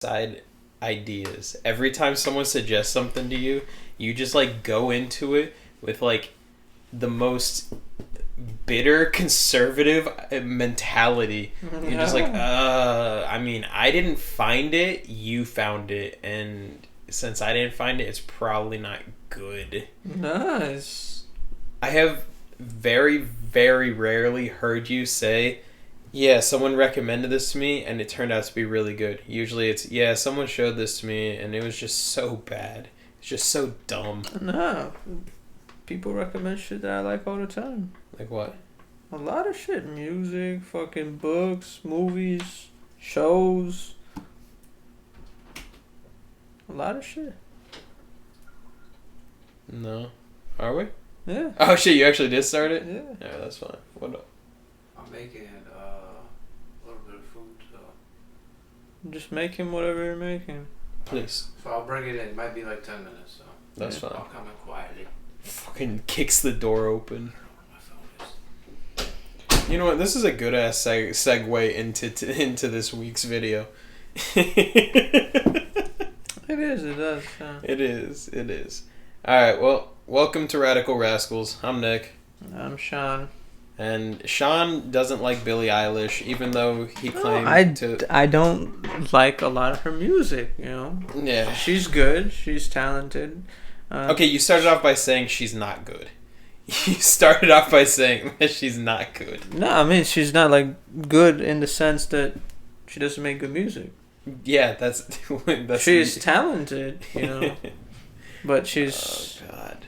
side ideas. Every time someone suggests something to you, you just like go into it with like the most bitter conservative mentality. You're just like, I mean, I didn't find it, you found it, and since I didn't find it, it's probably not good. Nice. I have very, very rarely heard you say, yeah, someone recommended this to me and it turned out to be really good. Usually it's, yeah, someone showed this to me and it was just so bad. It's just so dumb. No. People recommend shit that I like all the time. Like what? A lot of shit. Music, fucking books, movies, shows. A lot of shit. No. Are we? Yeah. Oh shit, you actually did start it? Yeah. Yeah, that's fine. What? I'm making a little bit of food, so. Just make him whatever you're making. Please. So I'll bring it in. It might be like 10 minutes, so. That's fine. I'll come in quietly. Fucking kicks the door open. My phone is. You know what? This is a good ass segue into this week's video. It is. It does. Yeah. It is. Alright, well, welcome to Radical Rascals. I'm Nick. I'm Sean. And Sean doesn't like Billie Eilish, even though he claimed I don't like a lot of her music, you know. Yeah. She's good. She's talented. Okay, you started off by saying she's not good. You started off by saying that she's not good. No, I mean, she's not, like, good in the sense that she doesn't make good music. Yeah, that's she's talented, you know. But she's... Oh, God.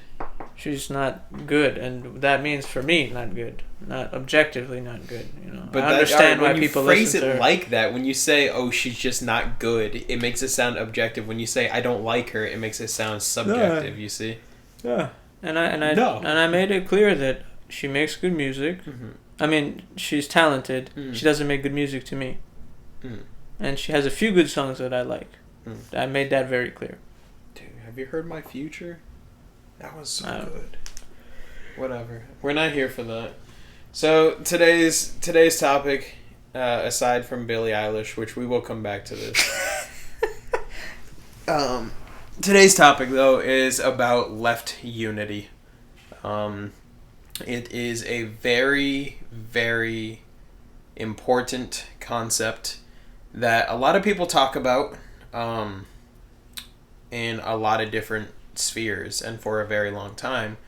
She's not good, and that means for me not good, not objectively not good. You know, but I understand why when people you phrase listen to it her. like that. When you say, "Oh, she's just not good," it makes it sound objective. When you say, "I don't like her," it makes it sound subjective. You see? Yeah, and I made it clear that she makes good music. Mm-hmm. I mean, she's talented. Mm. She doesn't make good music to me, Mm. and she has a few good songs that I like. I made that very clear. Dude, have you heard My Future? That was so Oh. good. Whatever. We're not here for that. So today's topic, aside from Billie Eilish, which we will come back to this. Today's topic though is about left unity. It is a very, very important concept that a lot of people talk about in a lot of different spheres and for a very long time.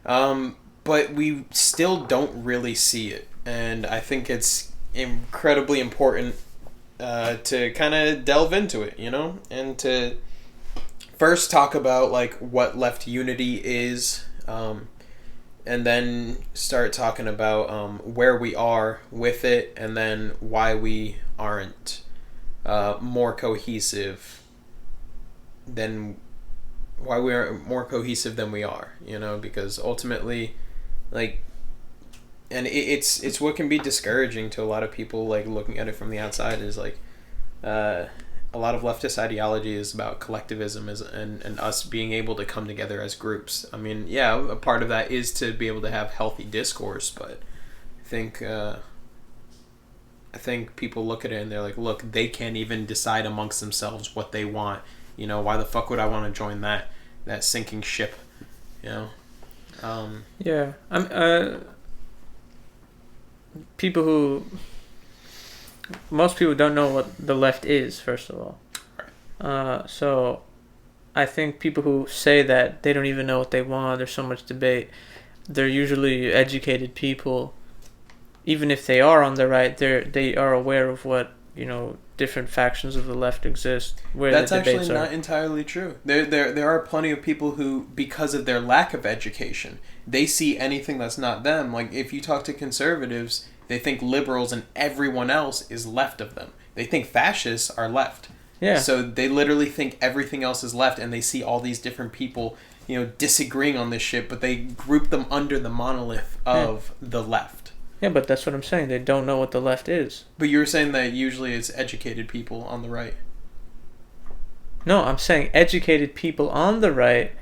But we still don't really see it. And I think it's incredibly important to kind of delve into it, you know? And to first talk about, like, what left unity is, and then start talking about where we are with it, and then why we aren't more cohesive than... why we are more cohesive than we are, you know, because ultimately, like, and it's what can be discouraging to a lot of people, like, looking at it from the outside, is like, a lot of leftist ideology is about collectivism and us being able to come together as groups. I mean, yeah, a part of that is to be able to have healthy discourse, but I think people look at it and they're like, look, they can't even decide amongst themselves what they want. You know, why the fuck would I want to join that sinking ship? You know? Yeah, most people don't know what the left is, first of all. So I think people who say that they don't even know what they want, there's so much debate, they're usually educated people. Even if they are on the right, they are aware of what, you know, different factions of the left exist, where that's the debates actually not are. entirely true. There are plenty of people who, because of their lack of education, they see anything that's not them. Like, if you talk to conservatives, they think liberals and everyone else is left of them. They think fascists are left. Yeah. So they literally think everything else is left, and they see all these different people, you know, disagreeing on this shit, but they group them under the monolith of the left. Yeah, but that's what I'm saying. They don't know what the left is. But you were saying that usually it's educated people on the right. No, I'm saying educated people on the right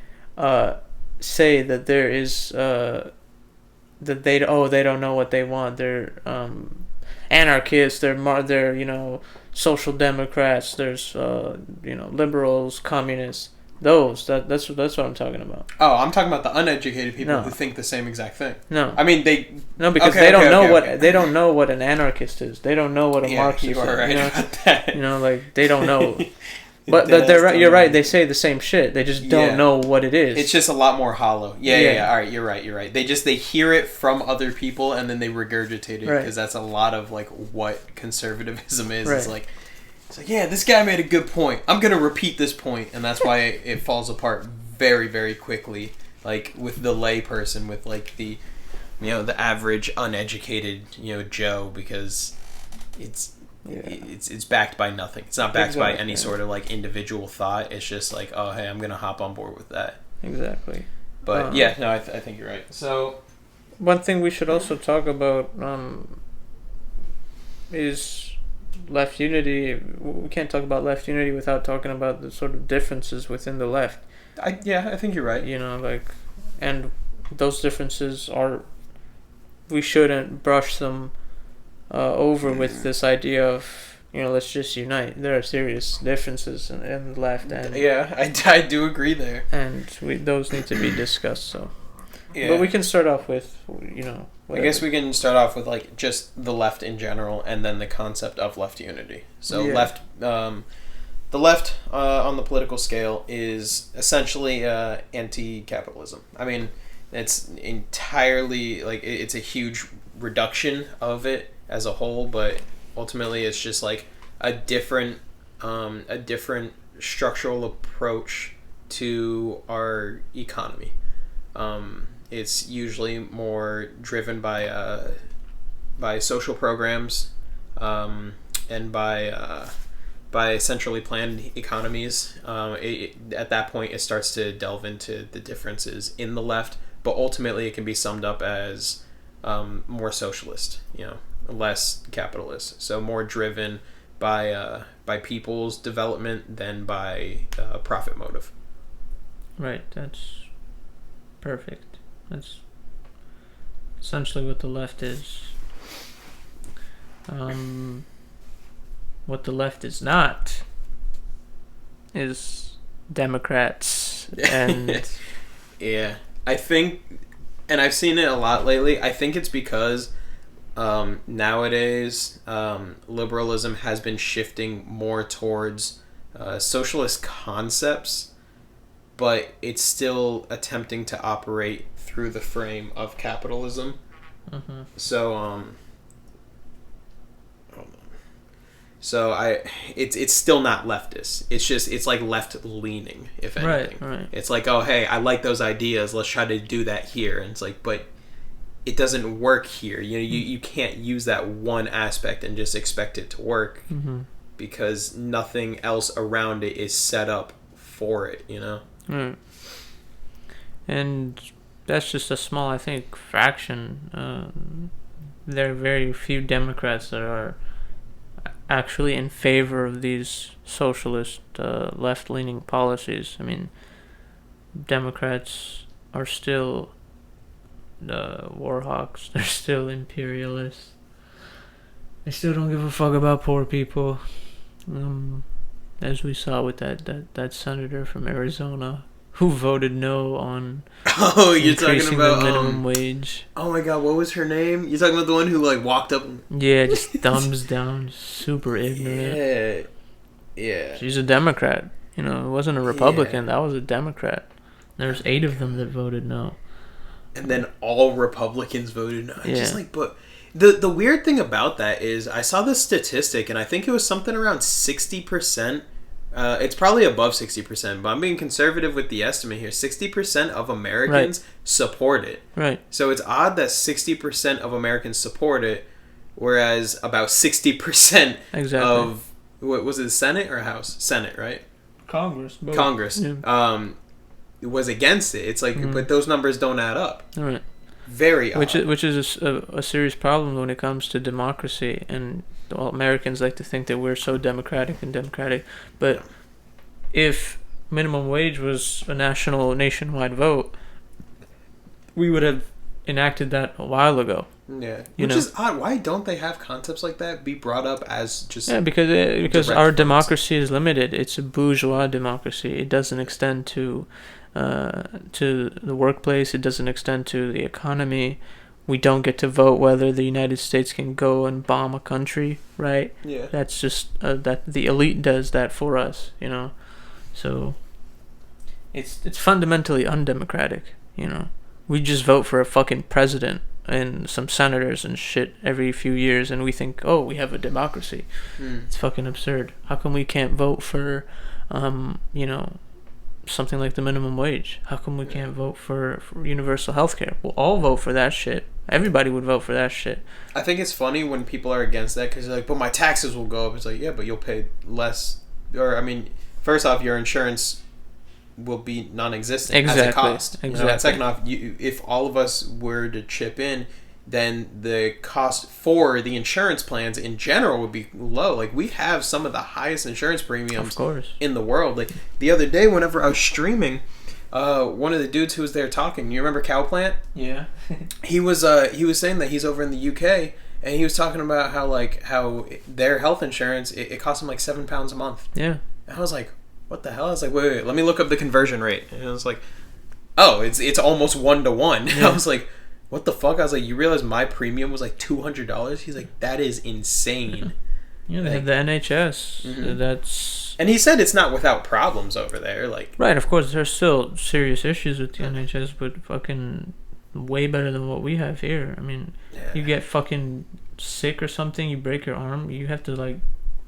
say that there is that they don't know what they want. They're anarchists. They're you know, social democrats, there's liberals, communists. That's what I'm talking about. Oh, I'm talking about the uneducated people No. who think the same exact thing. No, I mean, because Okay, they don't okay, know okay, what okay. they don't know what an anarchist is. They don't know what a Yeah, Marxist you are is. right You know? about that. Like they don't know. But That's they're right. You're right. totally- They say the same shit. They just don't Yeah. know what it is. It's just a lot more hollow. Yeah. Yeah. All right, you're right. They hear it from other people and then they regurgitate it Right. because that's a lot of like what conservatism is. Right. It's like yeah, this guy made a good point. I'm gonna repeat this point, and that's why it falls apart very very quickly. Like with the lay person, with like the the average uneducated Joe, because it's. Yeah. It's backed by nothing. It's not backed by any Exactly. sort of like individual thought. It's just like, oh hey, I'm gonna hop on board with that. Exactly. But yeah, no, I think you're right. So One thing we should also talk about is left unity. We can't talk about left unity without talking about the sort of differences within the left. I think you're right. And those differences are, we shouldn't brush them over with this idea of, let's just unite. There are serious differences in the left, and Yeah, I do agree there. and those need to be discussed. So, Yeah. but we can start off with, I guess we can start off with like just the left in general, and then the concept of left unity. So Yeah. the left on the political scale is essentially anti-capitalism. I mean, it's entirely like it's a huge reduction of it as a whole, but ultimately it's just like a different structural approach to our economy. It's usually more driven by social programs and by centrally planned economies. At that point, it starts to delve into the differences in the left, but ultimately it can be summed up as more socialist, less capitalist. So more driven by people's development than by profit motive. Right, that's perfect. That's essentially what the left is. What the left is not is Democrats and Yeah, I think, and I've seen it a lot lately. I think it's because nowadays liberalism has been shifting more towards socialist concepts, but it's still attempting to operate through the frame of capitalism. Mhm. So it's still not leftist. It's like left leaning, if anything. Right. It's like, oh hey, I like those ideas. Let's try to do that here. And it's like, but it doesn't work here. You can't use that one aspect and just expect it to work because nothing else around it is set up for it. Right. And that's just a small, I think, fraction. There are very few Democrats that are actually in favor of these socialist, left-leaning policies. I mean, Democrats are still war hawks. They're still imperialists. They still don't give a fuck about poor people. As we saw with that senator from Arizona who voted no on Oh, you're talking increasing about the minimum wage. Oh my god, what was her name? You're talking about the one who like walked up. Yeah, just thumbs down, super ignorant. Yeah. She's a Democrat. It wasn't a Republican. That was a Democrat. There's 8 of them that voted no. And then all Republicans voted no. Yeah. Just like, but the weird thing about that is I saw this statistic and I think it was something around 60%. It's probably above 60%, but I'm being conservative with the estimate here. 60% of Americans support it. Right. So it's odd that 60% of Americans support it, whereas about 60% Exactly. of, what was it, Senate or House? Senate, right? Congress. Both. Congress. Yeah. Was against it. It's like, but those numbers don't add up. Right. Very odd. Which is a serious problem when it comes to democracy, and Americans like to think that we're so democratic, but if minimum wage was a nationwide vote, we would have enacted that a while ago. Yeah, You which know? is odd. Why don't they have concepts like that be brought up as just Yeah, because direct our funds? democracy is limited. It's a bourgeois democracy. It doesn't extend to the workplace. It doesn't extend to the economy. We don't get to vote whether the United States can go and bomb a country, right? Yeah. That's just that the elite does that for us, you know. So it's fundamentally undemocratic, you know. We just vote for a fucking president and some senators and shit every few years, and we think, oh, we have a democracy. It's fucking absurd. How come we can't vote for, you know, something like the minimum wage? How come we can't vote for universal health care? We'll all vote for that shit. Everybody would vote for that shit. I think it's funny when people are against that because they're like, but my taxes will go up. It's like, yeah, but you'll pay less. Or, I mean, first off, your insurance will be non-existent as a cost. Exactly. You know, and second off, if all of us were to chip in, then the cost for the insurance plans in general would be low. Like, we have some of the highest insurance premiums Of course. in the world. Like, the other day, whenever I was streaming, one of the dudes who was there talking, you remember Cowplant? Yeah. He was saying that he's over in the UK, and he was talking about how their health insurance it costs him like £7 a month. Yeah. And I was like, what the hell? I was like, wait, let me look up the conversion rate. And I was like, oh, it's almost 1-to-1. Yeah. I was like, what the fuck? I was like, you realize my premium was like $200? He's like, that is insane. Yeah, they Like, have the NHS. Mhm. That's and he said it's not without problems over there. Like, right. Of course, there's still serious issues with the NHS, but fucking way better than what we have here. I mean, yeah. you get fucking sick or something, you break your arm, you have to like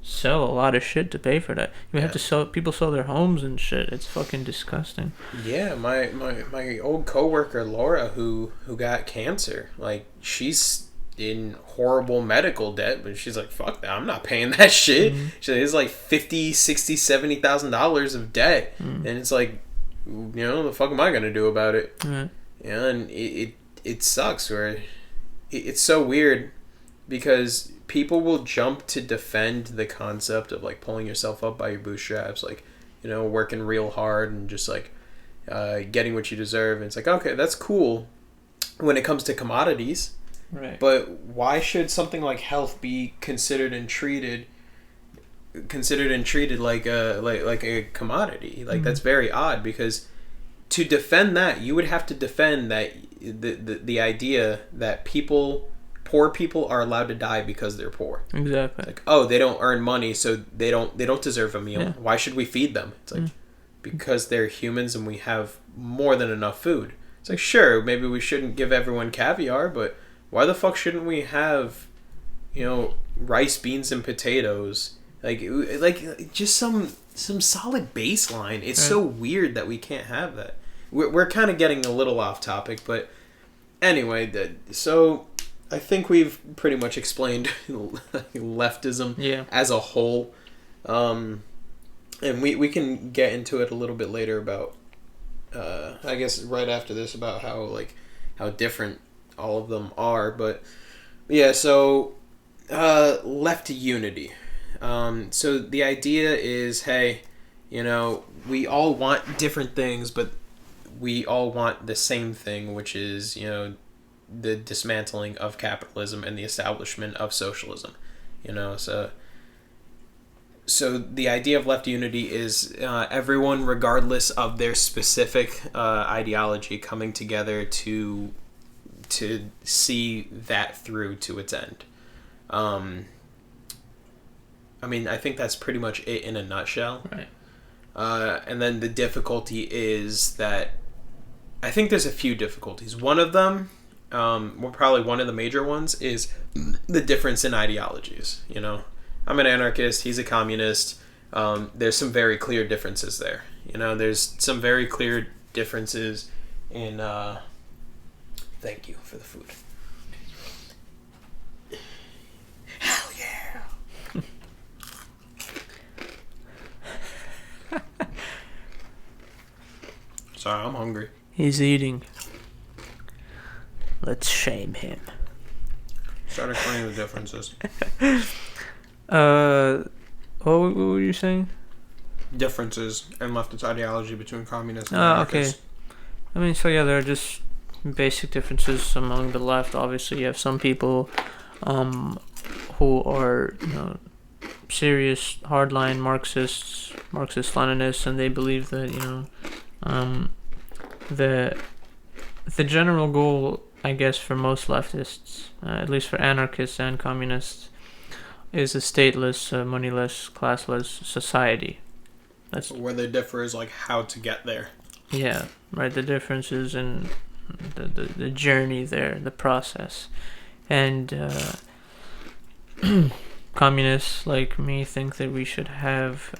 sell a lot of shit to pay for that. You have Yeah. to sell. People sell their homes and shit. It's fucking disgusting. Yeah, my old coworker Laura who got cancer, like she's in horrible medical debt, but she's like, fuck that, I'm not paying that shit. Mhm. She it's like $50,000, $60,000, $70,000 of debt, Mm. and it's like, you know, the fuck am I gonna do about it? Right. Yeah, and it sucks. Where it's so weird because people will jump to defend the concept of like pulling yourself up by your bootstraps, like, you know, working real hard and just like getting what you deserve. And it's like, okay, that's cool when it comes to commodities, Right. but why should something like health be considered and treated like a commodity? Like, that's very odd, because to defend that, you would have to defend that the idea that poor people are allowed to die because they're poor. Exactly. Like, oh, they don't earn money, so they don't deserve a meal. Yeah. Why should we feed them? It's like, because they're humans and we have more than enough food. It's like, sure, maybe we shouldn't give everyone caviar, but why the fuck shouldn't we have, you know, rice, beans, and potatoes? Like just some solid baseline. It's so weird that we can't have that. We're kind of getting a little off topic, but anyway, so I think we've pretty much explained leftism as a whole, and we can get into it a little bit later about, I guess right after this, about how different all of them are. But yeah, so left unity. So the idea is, hey, you know, we all want different things, but we all want the same thing, which is, you know, the dismantling of capitalism and the establishment of socialism. You know, so the idea of left unity is everyone, regardless of their specific ideology, coming together to see that through to its end. I mean, I think that's pretty much it in a nutshell. Right. And then the difficulty is that I think there's a few difficulties. One of them, well, probably one of the major ones, is the difference in ideologies. You know, I'm an anarchist. He's a communist. There's some very clear differences there. You know, there's some very clear differences in. Thank you for the food. Hell yeah! Sorry, I'm hungry. He's eating. Let's shame him. Start explaining the differences. What were you saying? Differences in leftist ideology between communists and Okay. anarchists. I mean, so yeah, they're just basic differences among the left. Obviously, you have some people who are, serious hardline Marxists, Marxist-Leninists, and they believe that, the general goal, I guess, for most leftists, at least for anarchists and communists, is a stateless, moneyless, classless society. That's where they differ is like how to get there. Yeah, right. The difference is in the journey there, the process, and communists like me think that we should have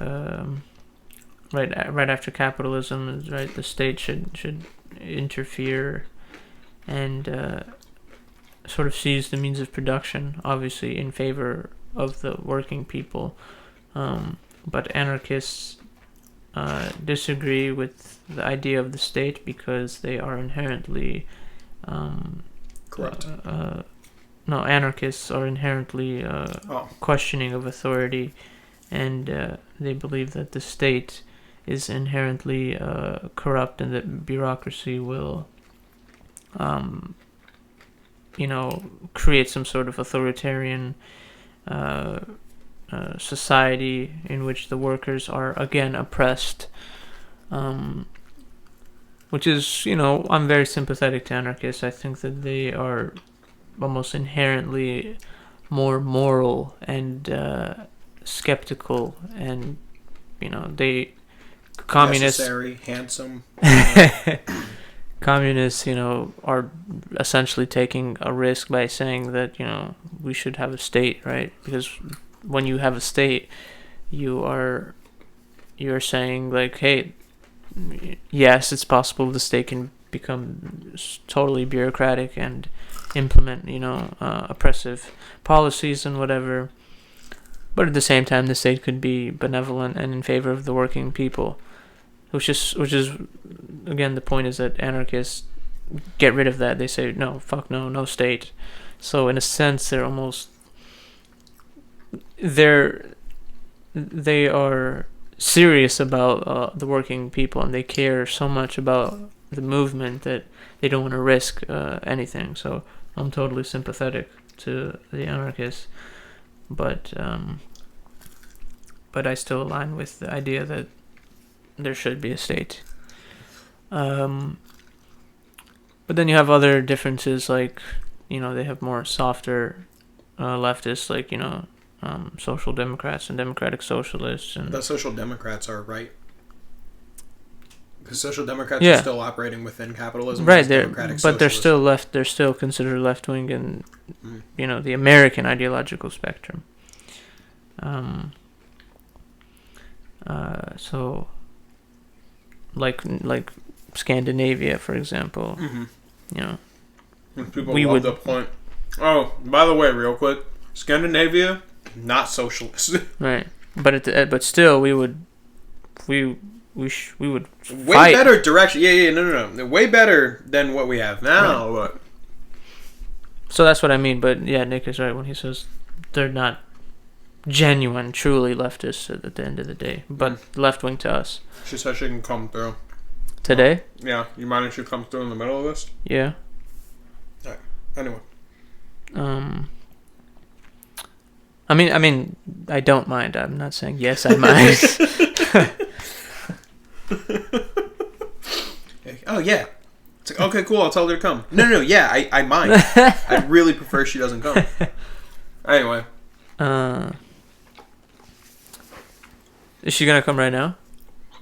right after capitalism, right, the state should interfere and sort of seize the means of production, obviously in favor of the working people, but anarchists disagree with the idea of the state because they are inherently corrupt. No, anarchists are inherently questioning of authority, and they believe that the state is inherently corrupt and that bureaucracy will, create some sort of authoritarian society in which the workers are again oppressed, which is, I'm very sympathetic to anarchists. I think that they are almost inherently more moral and skeptical, and they communists necessary, handsome. Communists, are essentially taking a risk by saying that we should have a state, right? Because when you have a state, you're saying like, hey, yes, it's possible the state can become totally bureaucratic and implement oppressive policies and whatever, but at the same time the state could be benevolent and in favor of the working people, which is again, the point is that anarchists get rid of that. They say no, fuck no state. So in a sense they are serious about the working people, and they care so much about the movement that they don't want to risk anything. So I'm totally sympathetic to the anarchists, but I still align with the idea that there should be a state. But then you have other differences, like they have more softer leftists, like social democrats and democratic socialists, and the social democrats are right. Because social democrats are still operating within capitalism, right? But they're still left. They're still considered left wing in, the American ideological spectrum. So, like Scandinavia, for example, people love to point. Oh, by the way, real quick, Scandinavia, not socialist, right? But still, we would way fight. Better direction. No. Way better than what we have now. Right. But. So that's what I mean. But yeah, Nick is right when he says they're not genuine, truly leftists at the end of the day, but left wing to us. She said she can come through today. Yeah, you mind if she comes through in the middle of this? Yeah. All right. Anyway. I mean, I don't mind. I'm not saying yes, I mind. Oh yeah. It's like, okay, cool. I'll tell her to come. No. Yeah, I mind. I really prefer she doesn't come. Anyway. Is she gonna come right now?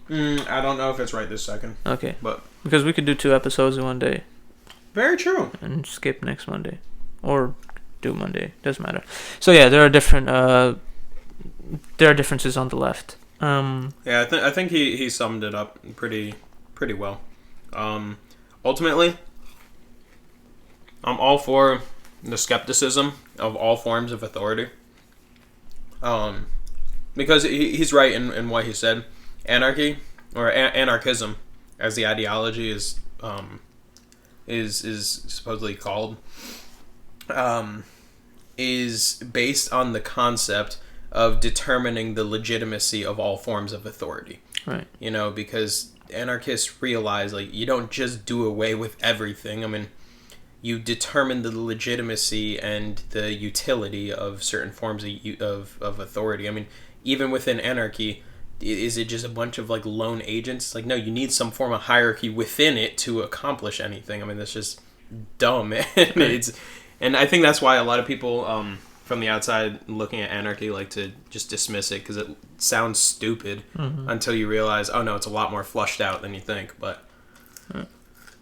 I don't know if it's right this second. Okay. But because we could do 2 episodes in one day. Very true. And skip next Monday, or do Monday. Doesn't matter. So yeah, there are differences on the left. Yeah, I think he summed it up pretty well. Ultimately, I'm all for the skepticism of all forms of authority. Because he's right in what he said. Anarchy or anarchism, as the ideology is supposedly called, is based on the concept of determining the legitimacy of all forms of authority. Right. You know, because anarchists realize, like, you don't just do away with everything. I mean, you determine the legitimacy and the utility of certain forms of authority. I mean, even within anarchy, is it just a bunch of, like, lone agents? It's like, no, you need some form of hierarchy within it to accomplish anything. I mean, that's just dumb. And I think that's why a lot of people from the outside looking at anarchy like to just dismiss it, because it sounds stupid until you realize, oh no, it's a lot more flushed out than you think. But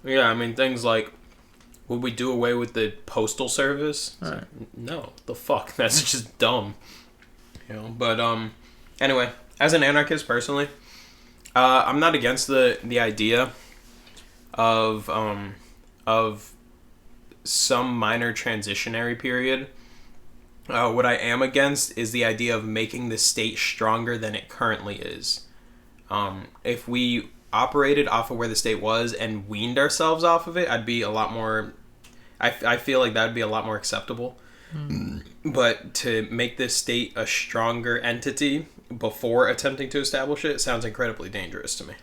yeah, I mean, things like, would we do away with the postal service? Right. Like, no, the fuck, that's just dumb. You know. But anyway, as an anarchist personally, I'm not against the idea of some minor transitionary period. What I am against is the idea of making the state stronger than it currently is. If we operated off of where the state was and weaned ourselves off of it, I'd be a lot more... I feel like that would be a lot more acceptable. But to make this state a stronger entity before attempting to establish it sounds incredibly dangerous to me.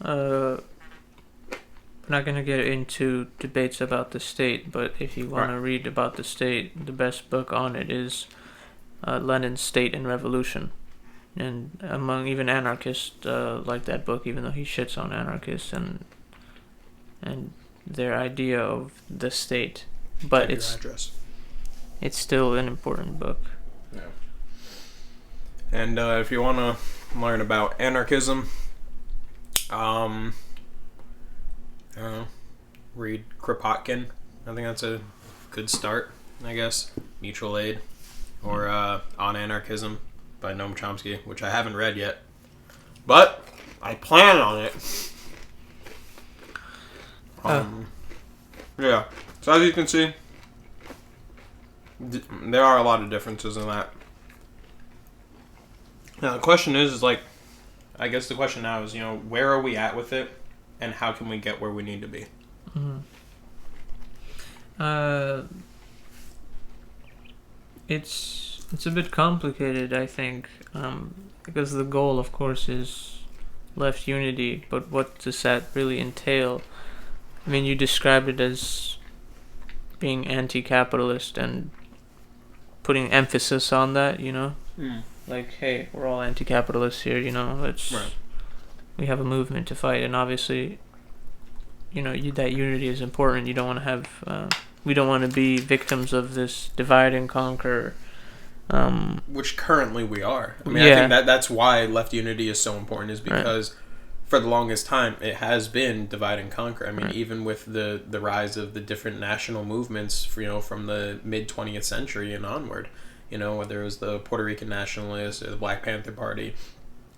We're not going to get into debates about the state, but if you want to read about the state, the best book on it is Lenin's State and Revolution. And among even anarchists like that book, even though he shits on anarchists and their idea of the state. But it's still an important book. Yeah. And if you want to learn about anarchism, I don't know, read Kropotkin. I think that's a good start, I guess. Mutual Aid. Or On Anarchism by Noam Chomsky, which I haven't read yet. But I plan on it. Yeah. So as you can see, there are a lot of differences in that. Now the question is like, I guess the question now is, where are we at with it? And how can we get where we need to be? It's a bit complicated, I think, because the goal, of course, is left unity. But what does that really entail? I mean, you described it as being anti-capitalist and putting emphasis on that. Like, hey, we're all anti-capitalists here. Let's. Right. We have a movement to fight, and obviously, that unity is important. You don't want to have, we don't want to be victims of this divide and conquer. Which currently we are. I mean, I think that's why left unity is so important, is because for the longest time it has been divide and conquer. I mean, even with the rise of the different national movements, from the mid 20th century and onward, whether it was the Puerto Rican Nationalists or the Black Panther Party.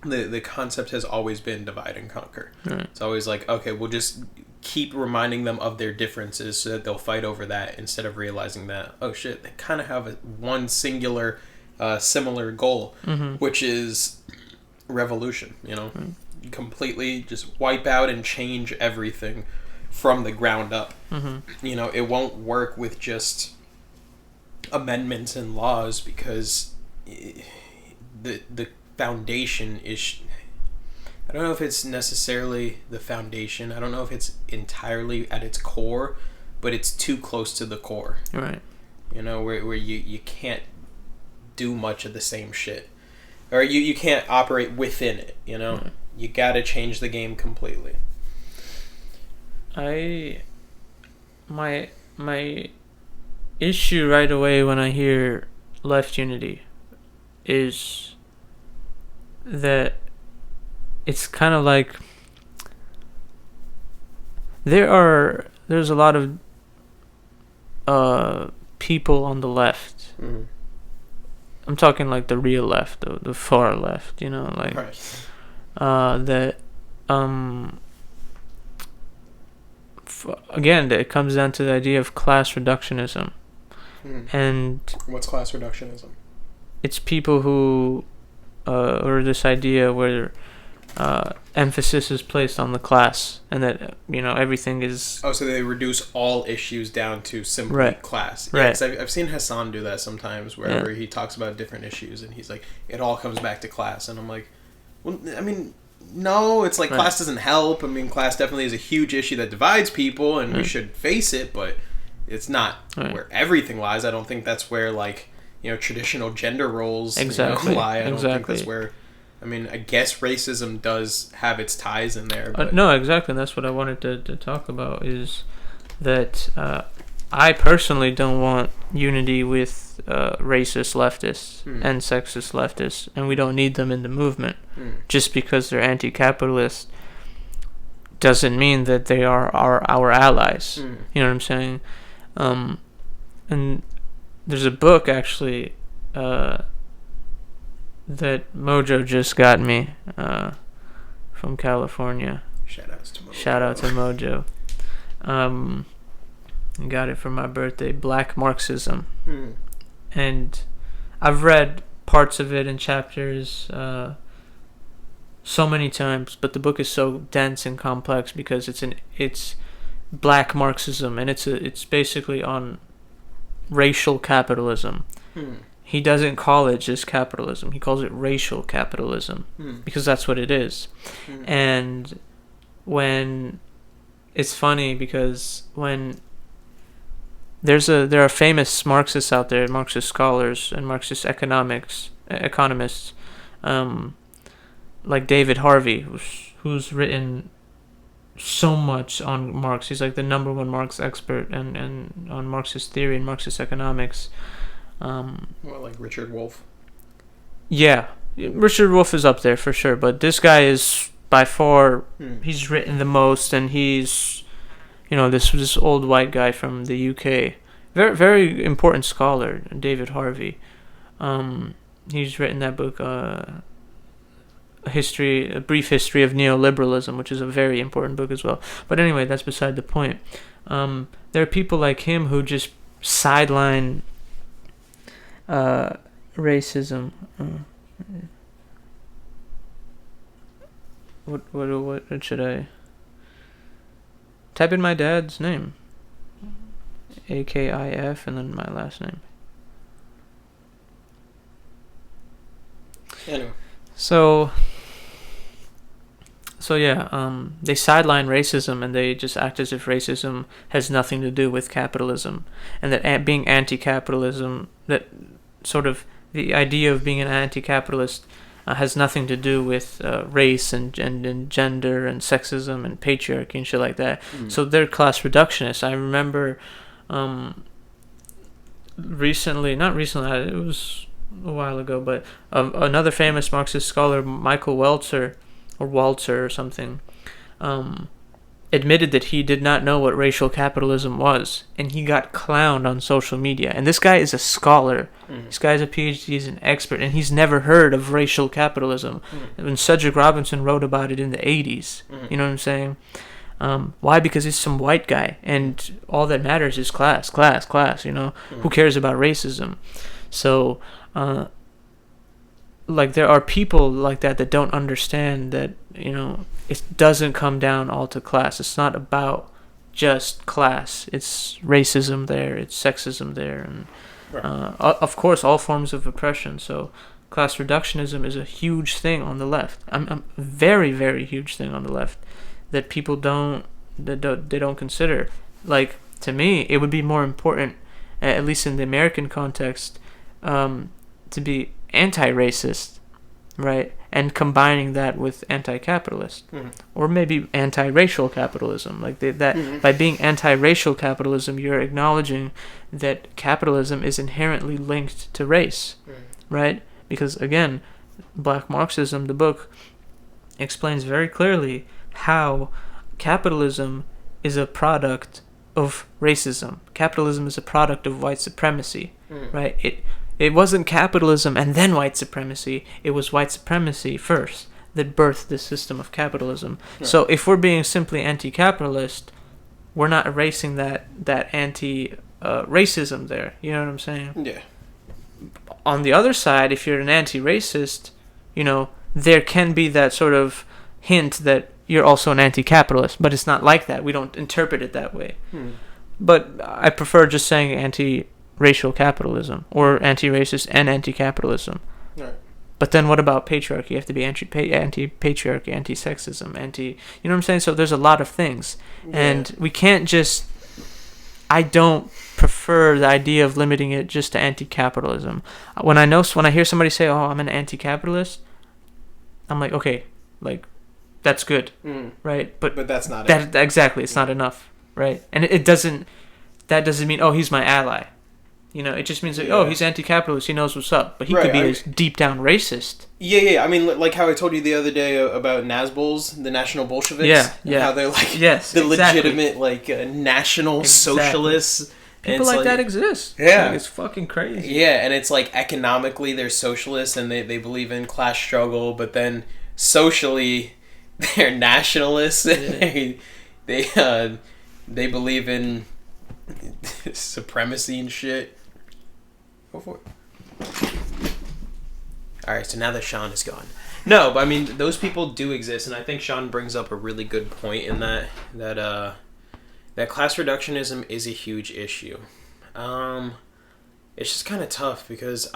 The concept has always been divide and conquer. It's always like, okay, we'll just keep reminding them of their differences so that they'll fight over that, instead of realizing that, oh shit, they kind of have one singular similar goal, which is revolution. Completely just wipe out and change everything from the ground up. It won't work with just amendments and laws, because the foundation is, I don't know if it's necessarily the foundation. I don't know if it's entirely at its core, but it's too close to the core. Right. Where you can't do much of the same shit. Or you can't operate within it, Right. You gotta change the game completely. My issue right away when I hear left unity is that it's kind of like there's a lot of people on the left. I'm talking like the real left, the far left, that again, it comes down to the idea of class reductionism. And what's class reductionism? It's people who or this idea where emphasis is placed on the class, and that everything is Oh, so they reduce all issues down to simply Right. class. Right. Yeah, 'cause I've seen Hassan do that sometimes, wherever he talks about different issues, and he's like, it all comes back to class, and I'm like, well, I mean, no, it's like Right. class doesn't help. I mean, class definitely is a huge issue that divides people, and we should face it, but it's not where everything lies. I don't think that's where traditional gender roles Exactly. lie. I don't think Exactly. that's where. I mean, I guess racism does have its ties in there. But no, exactly. That's what I wanted to talk about, is that I personally don't want unity with racist leftists and sexist leftists, and we don't need them in the movement. Just because they're anti-capitalist doesn't mean that they are our allies. You know what I'm saying? And there's a book, actually, that Mojo just got me from California. Shout out to Mojo. Got it for my birthday. Black Marxism. And I've read parts of it in chapters so many times, but the book is so dense and complex because it's Black Marxism, and it's basically on racial capitalism. He doesn't call it just capitalism. He calls it racial capitalism because that's what it is. And it's funny because when there are famous Marxists out there, Marxist scholars and Marxist economists, like David Harvey, who's written so much on Marx. He's like the number one Marx expert and on Marxist theory and Marxist economics. Like Richard Wolff. Yeah, Richard Wolff is up there for sure, but this guy is by far he's written the most, and he's this old white guy from the UK, very very important scholar, David Harvey. He's written that book, A Brief History of Neoliberalism, which is a very important book as well. But anyway, that's beside the point. There are people like him who just sideline racism. What should I type in? My dad's name, AKIF, and then my last name. Anyway. So yeah, they sideline racism, and they just act as if racism has nothing to do with capitalism, and that being anti-capitalism, that sort of the idea of being an anti-capitalist has nothing to do with race and gender and sexism and patriarchy and shit like that. So they're class reductionists. I remember not recently, it was a while ago, but another famous Marxist scholar, Michael Walzer or something, admitted that he did not know what racial capitalism was, and he got clowned on social media. And this guy is a scholar. This guy's a PhD, he's an expert, and he's never heard of racial capitalism. And Cedric Robinson wrote about it in the 80s. You know what I'm saying? Why? Because he's some white guy, and all that matters is class, Who cares about racism? So there are people like that don't understand that it doesn't come down all to class. It's not about just class. It's racism there, it's sexism there, and of course all forms of oppression. So class reductionism is a huge thing on the left. I'm very, very huge thing on the left that people don't consider. Like, to me, it would be more important, at least in the American context, to be anti-racist, right? And combining that with anti-capitalist, or maybe anti-racial capitalism. Like by being anti-racial capitalism, you're acknowledging that capitalism is inherently linked to race, right? Because again, Black Marxism, the book, explains very clearly how capitalism is a product of racism. Capitalism is a product of white supremacy, right? It wasn't capitalism and then white supremacy. It was white supremacy first that birthed the system of capitalism. Right. So if we're being simply anti-capitalist, we're not erasing that anti-racism there. You know what I'm saying? Yeah. On the other side, if you're an anti-racist, there can be that sort of hint that you're also an anti-capitalist, but it's not like that. We don't interpret it that way. But I prefer just saying anti-racial capitalism or anti-racist and anti-capitalism. Right. But then what about patriarchy? You have to be anti-patriarchy, anti-sexism, you know what I'm saying? So there's a lot of things. Yeah. And we can't just... I don't prefer the idea of limiting it just to anti-capitalism. When I hear somebody say, "Oh, I'm an anti-capitalist," I'm like, okay, like, that's good, right? But that's not it. Exactly, it's not enough, right? And it doesn't... That doesn't mean, oh, he's my ally. You know, it just means that, oh, he's anti-capitalist, he knows what's up. But he could be a deep down racist. Yeah. I mean, like how I told you the other day about Nazbols, the National Bolsheviks. Yeah. How they're like exactly. legitimate, like, national socialists. People like that exist. Yeah. Like, it's fucking crazy. Yeah, and it's like economically they're socialists and they believe in class struggle, but then socially they're nationalists and they believe in supremacy and shit. Go for it. Alright, so now that Sean is gone. No, but I mean, those people do exist, and I think Sean brings up a really good point in that class reductionism is a huge issue. It's just kind of tough because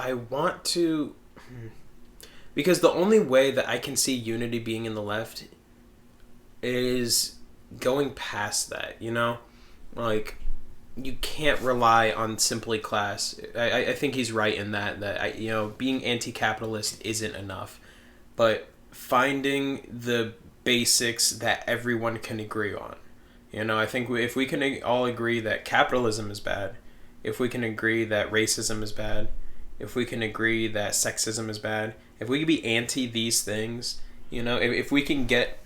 because the only way that I can see unity being in the left is going past that, you know? Like, you can't rely on simply class. I think he's right in that being anti-capitalist isn't enough, but finding the basics that everyone can agree on. You know, I think if we can all agree that capitalism is bad, if we can agree that racism is bad, if we can agree that sexism is bad, if we can be anti these things, you know, if we can get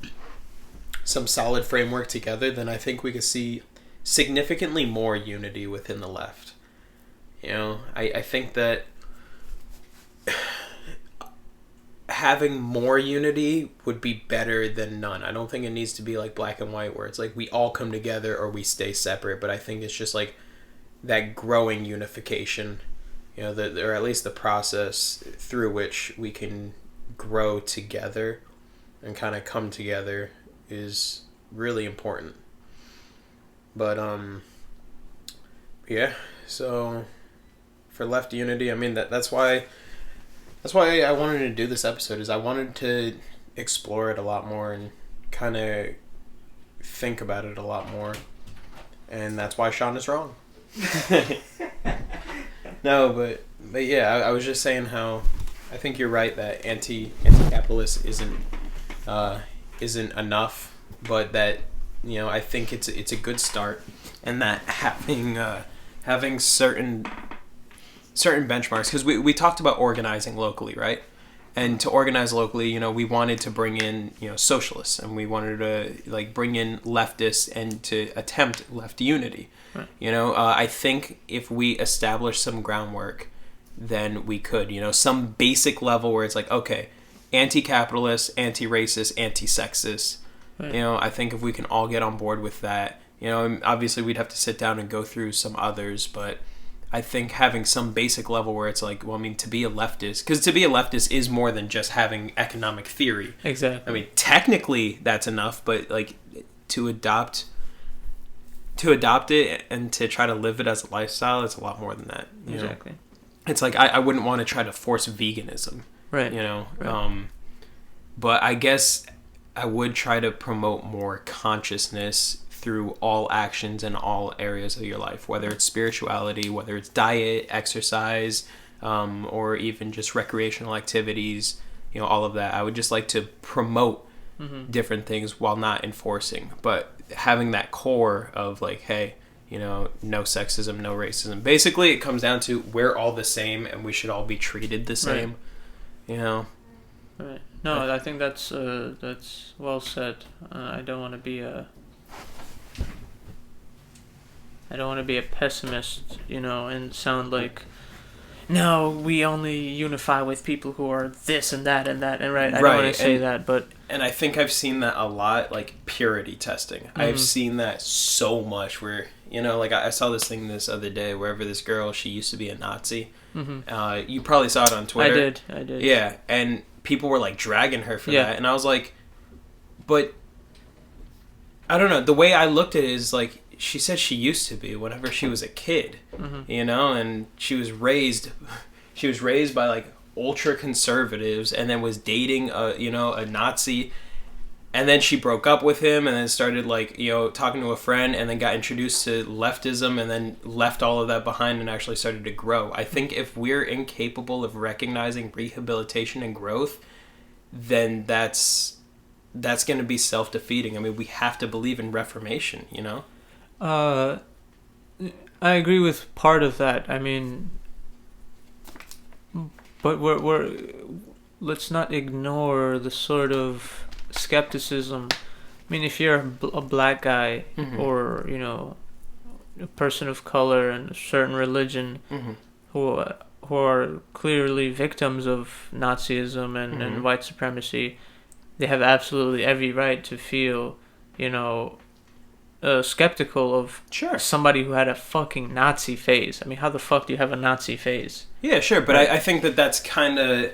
some solid framework together, then I think we could see significantly more unity within the left. You know, I think that having more unity would be better than none. I don't think it needs to be like black and white where it's like we all come together or we stay separate, but I think it's just like that growing unification, you know, or at least the process through which we can grow together and kind of come together is really important. But yeah, so for left unity, I mean that's why I wanted to do this episode, is I wanted to explore it a lot more and kind of think about it a lot more, and that's why Sean is wrong. No, but yeah, I was just saying how I think you're right that anti-capitalist isn't enough, but that, you know, I think it's a good start, and that having certain benchmarks, because we talked about organizing locally, right? And to organize locally, you know, we wanted to bring in, you know, socialists, and we wanted to like bring in leftists and to attempt left unity. Right. You know, I think if we establish some groundwork, then we could, you know, some basic level where it's like, okay, anti-capitalist, anti-racist, anti-sexist. Right. You know, I think if we can all get on board with that, you know, obviously we'd have to sit down and go through some others, but I think having some basic level where it's like, well, I mean, to be a leftist, because to be a leftist is more than just having economic theory. Exactly. I mean, technically that's enough, but like to adopt it and to try to live it as a lifestyle, it's a lot more than that. Exactly. Know? It's like I wouldn't want to try to force veganism. Right. You know, right. But I guess I would try to promote more consciousness through all actions in all areas of your life, whether it's spirituality, whether it's diet, exercise, or even just recreational activities, you know, all of that. I would just like to promote different things while not enforcing, but having that core of like, hey, you know, no sexism, no racism. Basically, it comes down to we're all the same and we should all be treated the same, right. You know? Right. No, I think that's well said. I don't want to be a pessimist, you know, and sound like, no, we only unify with people who are this and that and that, and right. I don't want to say that, but and I think I've seen that a lot, like purity testing. I've seen that so much where, you know, like I saw this thing this other day wherever this girl, she used to be a Nazi. You probably saw it on Twitter. I did. Yeah, and people were like dragging her for that, and I was like, but I don't know. The way I looked at it is like she said she used to be whenever she was a kid, you know, and she was raised by like ultra conservatives, and then was dating a Nazi, and then she broke up with him, and then started like talking to a friend, and then got introduced to leftism, and then left all of that behind and actually started to grow. I think if we're incapable of recognizing rehabilitation and growth, then that's going to be self-defeating. I mean, we have to believe in reformation, you know? I agree with part of that. I mean, but let's not ignore the sort of skepticism. I mean, if you're a black guy or, a person of color and a certain religion who are clearly victims of Nazism and white supremacy, they have absolutely every right to feel, skeptical of somebody who had a fucking Nazi phase. I mean, how the fuck do you have a Nazi phase? Yeah, sure, but I think that's kind of...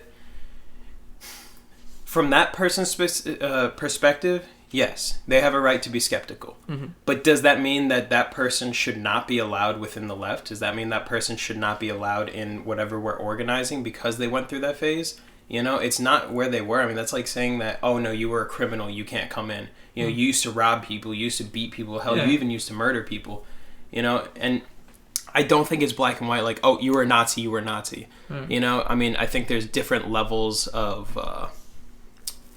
From that person's perspective, yes, they have a right to be skeptical. But does that mean that person should not be allowed within the left? Does that mean that person should not be allowed in whatever we're organizing because they went through that phase? It's not where they were. I mean, that's like saying that, oh, no, you were a criminal, you can't come in. You used to rob people, you used to beat people, hell, you even used to murder people. And I don't think it's black and white, like, oh, you were a Nazi, you were a Nazi. I mean, I think there's different levels of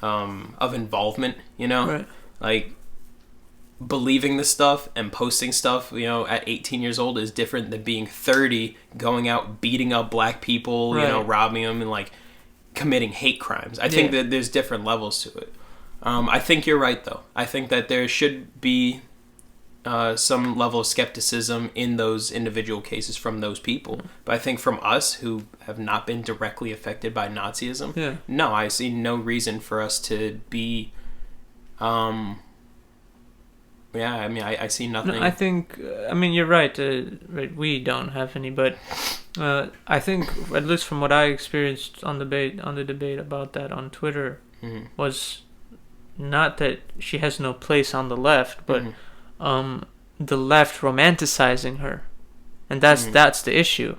involvement, right. Like believing this stuff and posting stuff, at 18 years old is different than being 30, going out beating up black people, right. Robbing them and like committing hate crimes. I think that there's different levels to it. I think you're right though. I think that there should be some level of skepticism in those individual cases from those people. But I think from us who have not been directly affected by Nazism, no, I see no reason for us to be... I mean, I see nothing. No, I think, you're right. Right, we don't have any, but I think, at least from what I experienced on the debate about that on Twitter, was not that she has no place on the left, but the left romanticizing her, and that's the issue.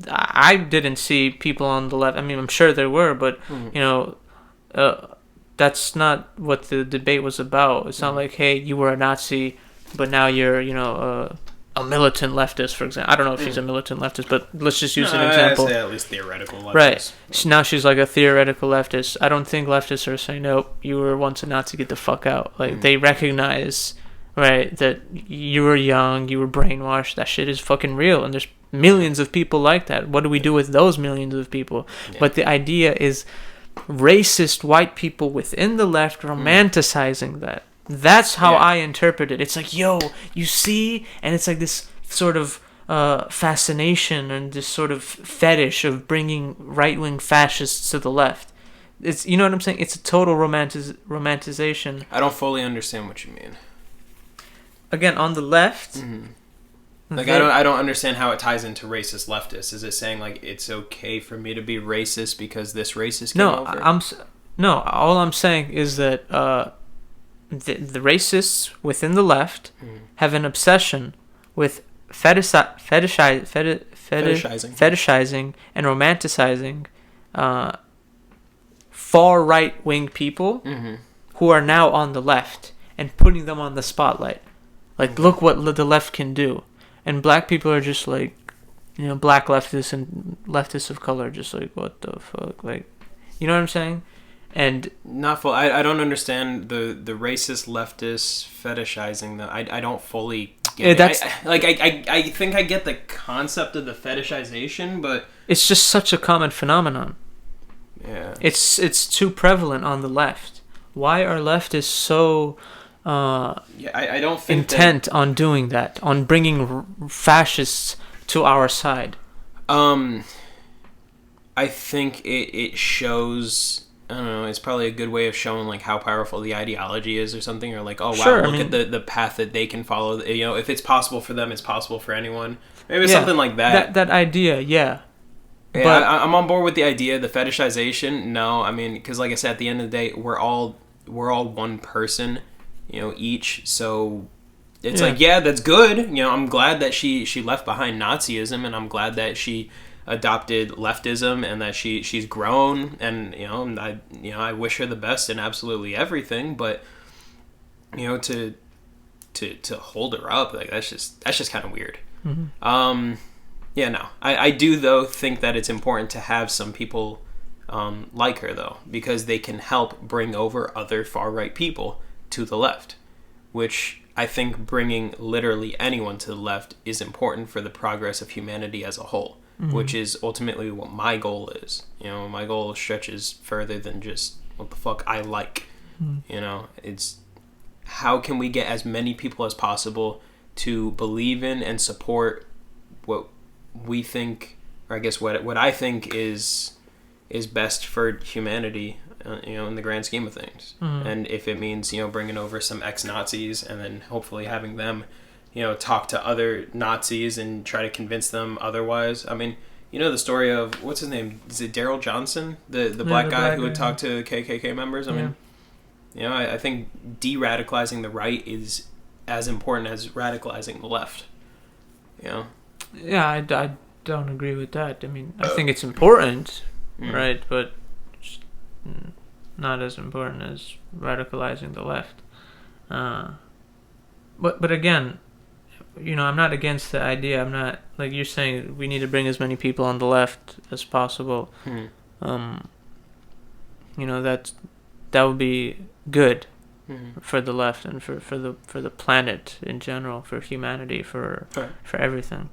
I didn't see people on the left. I mean, I'm sure there were, but that's not what the debate was about. It's not like, hey, you were a Nazi, but now you're a militant leftist, for example. I don't know if she's a militant leftist, but let's just use an example. I'd say at least theoretical leftist. Right. So now she's like a theoretical leftist. I don't think leftists are saying, nope, you were once a Nazi, get the fuck out. Like, they recognize, right, that you were young, you were brainwashed, that shit is fucking real, and there's millions of people like that. What do we do with those millions of people? But the idea is racist white people within the left romanticizing that. That's how I interpret it. It's like, yo, you see? And it's like this sort of fascination and this sort of fetish of bringing right-wing fascists to the left. It's, you know what I'm saying? It's a total romanticization. I don't fully understand what you mean. Again, on the left... Like, I don't understand how it ties into racist leftists. Is it saying, like, it's okay for me to be racist because this racist came over? No, all I'm saying is that the racists within the left have an obsession with fetishizing and romanticizing far right-wing people who are now on the left and putting them on the spotlight. Like, look what the left can do. And black people are just like, black leftists and leftists of color are just like, what the fuck? Like, you know what I'm saying? And not full. I don't understand the racist leftists fetishizing the. I don't fully get it. I think I get the concept of the fetishization, but it's just such a common phenomenon. Yeah. It's too prevalent on the left. Why are leftists so I don't think intent on doing that, on bringing fascists to our side? I think it shows. I don't know. It's probably a good way of showing like how powerful the ideology is, or something, or like, oh wow, look at the path that they can follow. If it's possible for them, it's possible for anyone. Maybe something like that. That idea, yeah. Yeah, but I'm on board with the idea. The fetishization, no. I mean, because like I said, at the end of the day, we're all one person, each. So it's that's good. I'm glad that she left behind Nazism, and I'm glad that she adopted leftism, and that she's grown, and I wish her the best in absolutely everything. But to hold her up, like that's just kind of weird. Mm-hmm. I do though think that it's important to have some people like her though, because they can help bring over other far right people to the left, which I think bringing literally anyone to the left is important for the progress of humanity as a whole, which is ultimately what my goal is. My goal stretches further than just what the fuck I like. It's how can we get as many people as possible to believe in and support what we think, or I guess what I think is best for humanity, in the grand scheme of things. And if it means, bringing over some ex-Nazis and then hopefully having them, talk to other Nazis and try to convince them otherwise. I mean, the story of, what's his name? Is it Daryl Johnson? The black guy who would talk to KKK members? I mean, I think de-radicalizing the right is as important as radicalizing the left. Yeah, I don't agree with that. I mean, I think it's important, right? But not as important as radicalizing the left. But again, I'm not against the idea. I'm not, like you're saying, we need to bring as many people on the left as possible. That would be good for the left and for the planet in general, for humanity, for everything.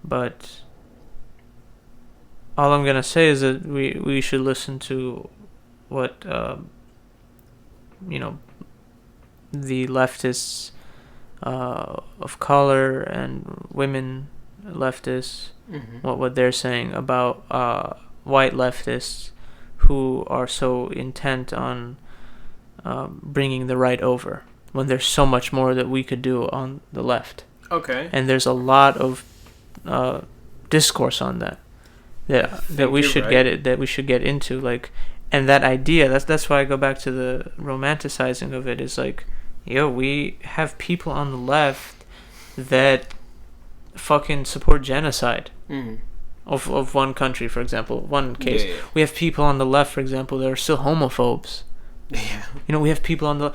But all I'm gonna say is that we should listen to what the leftists of color and women leftists, what they're saying about white leftists who are so intent on bringing the right over, when there's so much more that we could do on the left. Okay. And there's a lot of discourse on that we should get into, like, and that idea, that's why I go back to the romanticizing of it, is like, we have people on the left that fucking support genocide of one country, for example, one case. We have people on the left, for example, that are still homophobes. We have people on the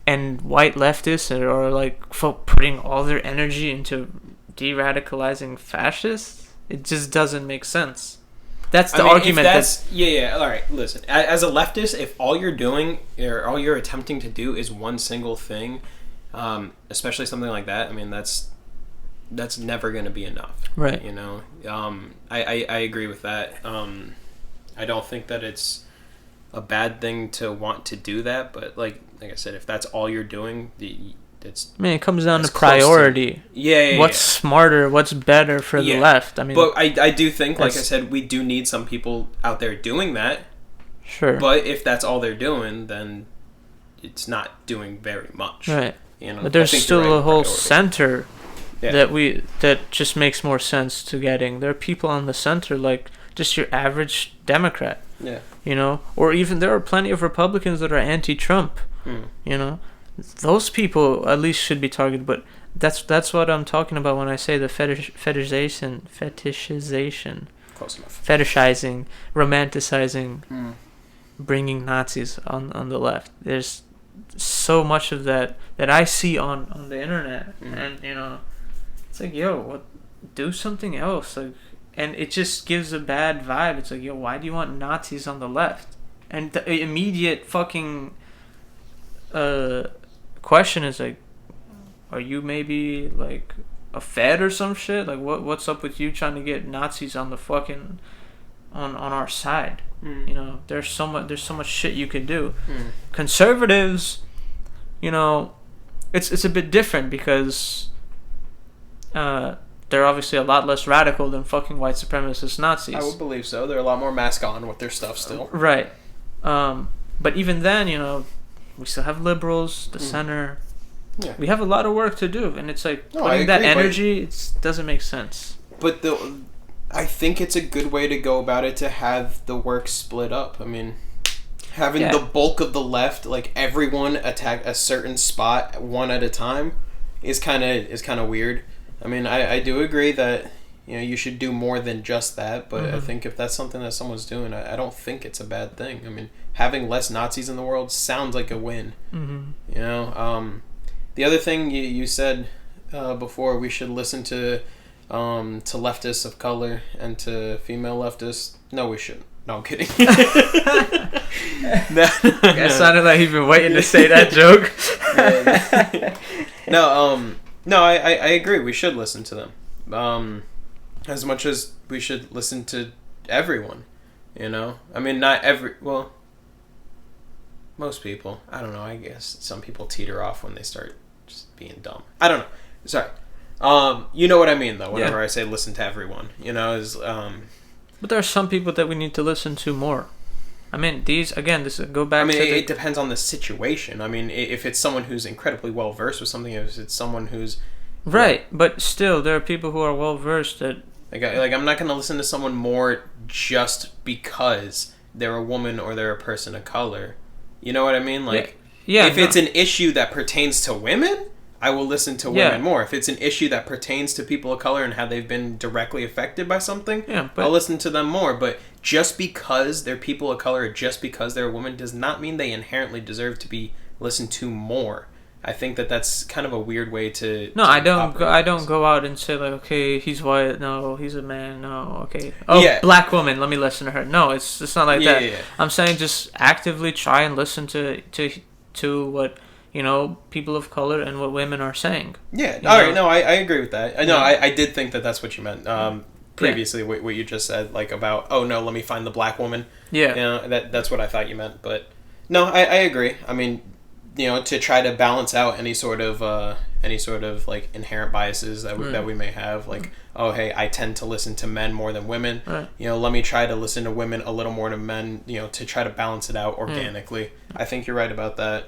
and white leftists that are like putting all their energy into de-radicalizing fascists. It just doesn't make sense. That's the argument. All right, listen. As a leftist, if all you're doing or all you're attempting to do is one single thing, especially something like that, I mean, that's never going to be enough. Right. I agree with that. I don't think that it's a bad thing to want to do that, but like I said, if that's all you're doing, it comes down to priority. What's smarter? What's better for the left? I mean, but I do think, like I said, we do need some people out there doing that. Sure. But if that's all they're doing, then it's not doing very much. Right. But there's still a whole center that just makes more sense to getting. There are people on the center, like just your average Democrat. Yeah. Or even there are plenty of Republicans that are anti-Trump. Those people at least should be targeted, but that's what I'm talking about when I say the fetishization, close enough, fetishizing, romanticizing, bringing Nazis on the left. There's so much of that I see on the internet, and it's like, do something else, like, and it just gives a bad vibe. It's like, why do you want Nazis on the left? And the immediate fucking question is like, are you maybe like a Fed or some shit? Like, what's up with you trying to get Nazis on the fucking on our side? There's so much shit you could do. Conservatives, it's a bit different because they're obviously a lot less radical than fucking white supremacist Nazis. I would believe so. They're a lot more mask on with their stuff still. Right. But even then, we still have liberals, the center. Yeah. We have a lot of work to do, and it's like putting that energy. It doesn't make sense. But I think it's a good way to go about it, to have the work split up. I mean, having the bulk of the left, like everyone attack a certain spot one at a time, is kind of weird. I mean, I do agree that you should do more than just that, but I think if that's something that someone's doing, I don't think it's a bad thing. I mean, having less Nazis in the world sounds like a win. The other thing you said before, we should listen to leftists of color and to female leftists. No, we shouldn't. No, I'm kidding. It sounded like you've been waiting to say that joke. No, I agree. We should listen to them. As much as we should listen to everyone, I mean, most people. I don't know. I guess some people teeter off when they start just being dumb. I don't know. Sorry. You know what I mean, though. Whenever I say listen to everyone, But there are some people that we need to listen to more. I mean, this go back. I mean, it depends on the situation. I mean, if it's someone who's incredibly well versed with something, if it's someone who's right, but still, there are people who are well versed that. Like I'm not going to listen to someone more just because they're a woman or they're a person of color. You know what I mean? Like, if it's an issue that pertains to women, I will listen to women more. If it's an issue that pertains to people of color and how they've been directly affected by something, I'll listen to them more. But just because they're people of color, or just because they're a woman, does not mean they inherently deserve to be listened to more. I think that's kind of a weird way to. No, I don't go out and say like, okay, he's white. No, he's a man. No, okay. Black woman. Let me listen to her. No, it's not like that. Yeah. I'm saying just actively try and listen to what people of color and what women are saying. Yeah. All right. No, I agree with that. I did think that's what you meant. Previously, what you just said, like about, oh no, let me find the black woman. Yeah. That's what I thought you meant, but no, I agree. I mean, to try to balance out any sort of like inherent biases that we may have, like, oh hey, I tend to listen to men more than women. Right. Let me try to listen to women a little more than men. To try to balance it out organically. I think you're right about that.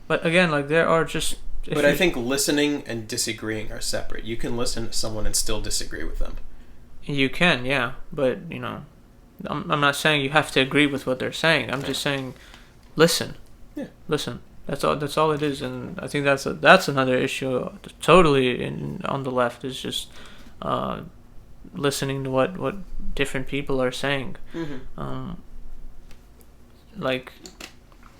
But again, like there are just. But I think listening and disagreeing are separate. You can listen to someone and still disagree with them. You can, yeah, but I'm not saying you have to agree with what they're saying. I'm just saying, listen. Yeah. Listen. That's all it is, and I think that's another issue totally on the left is just listening to what different people are saying. Like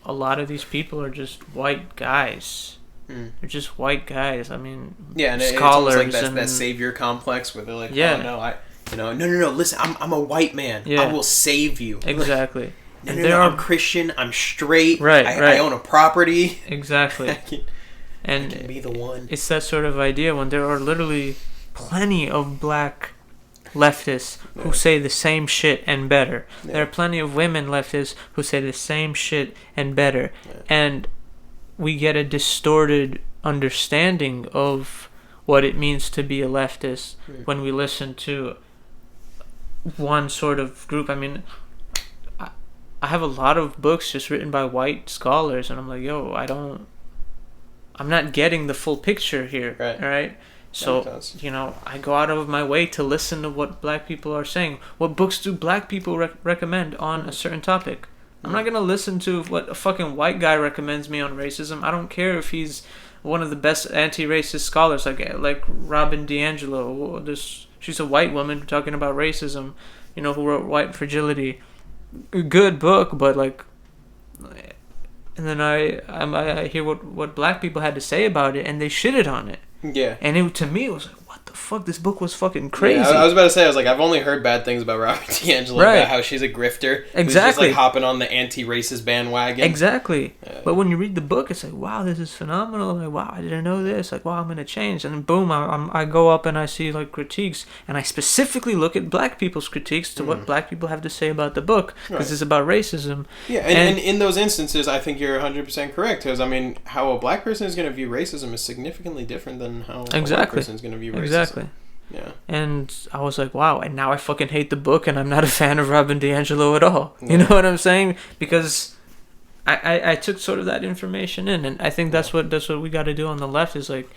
a lot of these people are just white guys. They're just white guys. I mean, and scholars, it's like that savior complex where they're like, oh no, no, listen, I'm a white man. I will save you. Exactly. No, I'm Christian. I'm straight. Right, I own a property. Exactly. I can be the one. It's that sort of idea when there are literally plenty of black leftists who say the same shit and better. There are plenty of women leftists who say the same shit and better. And we get a distorted understanding of what it means to be a leftist when we listen to one sort of group. I mean, I have a lot of books just written by white scholars, and I'm like, I'm not getting the full picture here, right? So, I go out of my way to listen to what black people are saying. What books do black people recommend on a certain topic? I'm not going to listen to what a fucking white guy recommends me on racism. I don't care if he's one of the best anti-racist scholars, like Robin DiAngelo. She's a white woman talking about racism, who wrote White Fragility. Good book, but like, and then I hear what black people had to say about it, and they shitted on it. Yeah, and to me it was like, what the fuck? This book was fucking crazy. Yeah, I was about to say, I've only heard bad things about Robert DiAngelo, about how she's a grifter. Exactly, who's just like hopping on the anti-racist bandwagon. Exactly, but when you read the book, it's like, wow, this is phenomenal. Like, wow, I didn't know this. Like, wow, I'm gonna change. And then boom, I go up and I see like critiques, and I specifically look at black people's critiques to what black people have to say about the book, because it's about racism. Yeah, and in those instances, I think you're 100% correct. Because I mean, how a black person is going to view racism is significantly different than how a white person is going to view racism. Exactly. Yeah. And I was like, wow, and now I fucking hate the book, and I'm not a fan of Robin DiAngelo at all. You know what I'm saying? Because I took sort of that information in, and I think that's what we got to do on the left is like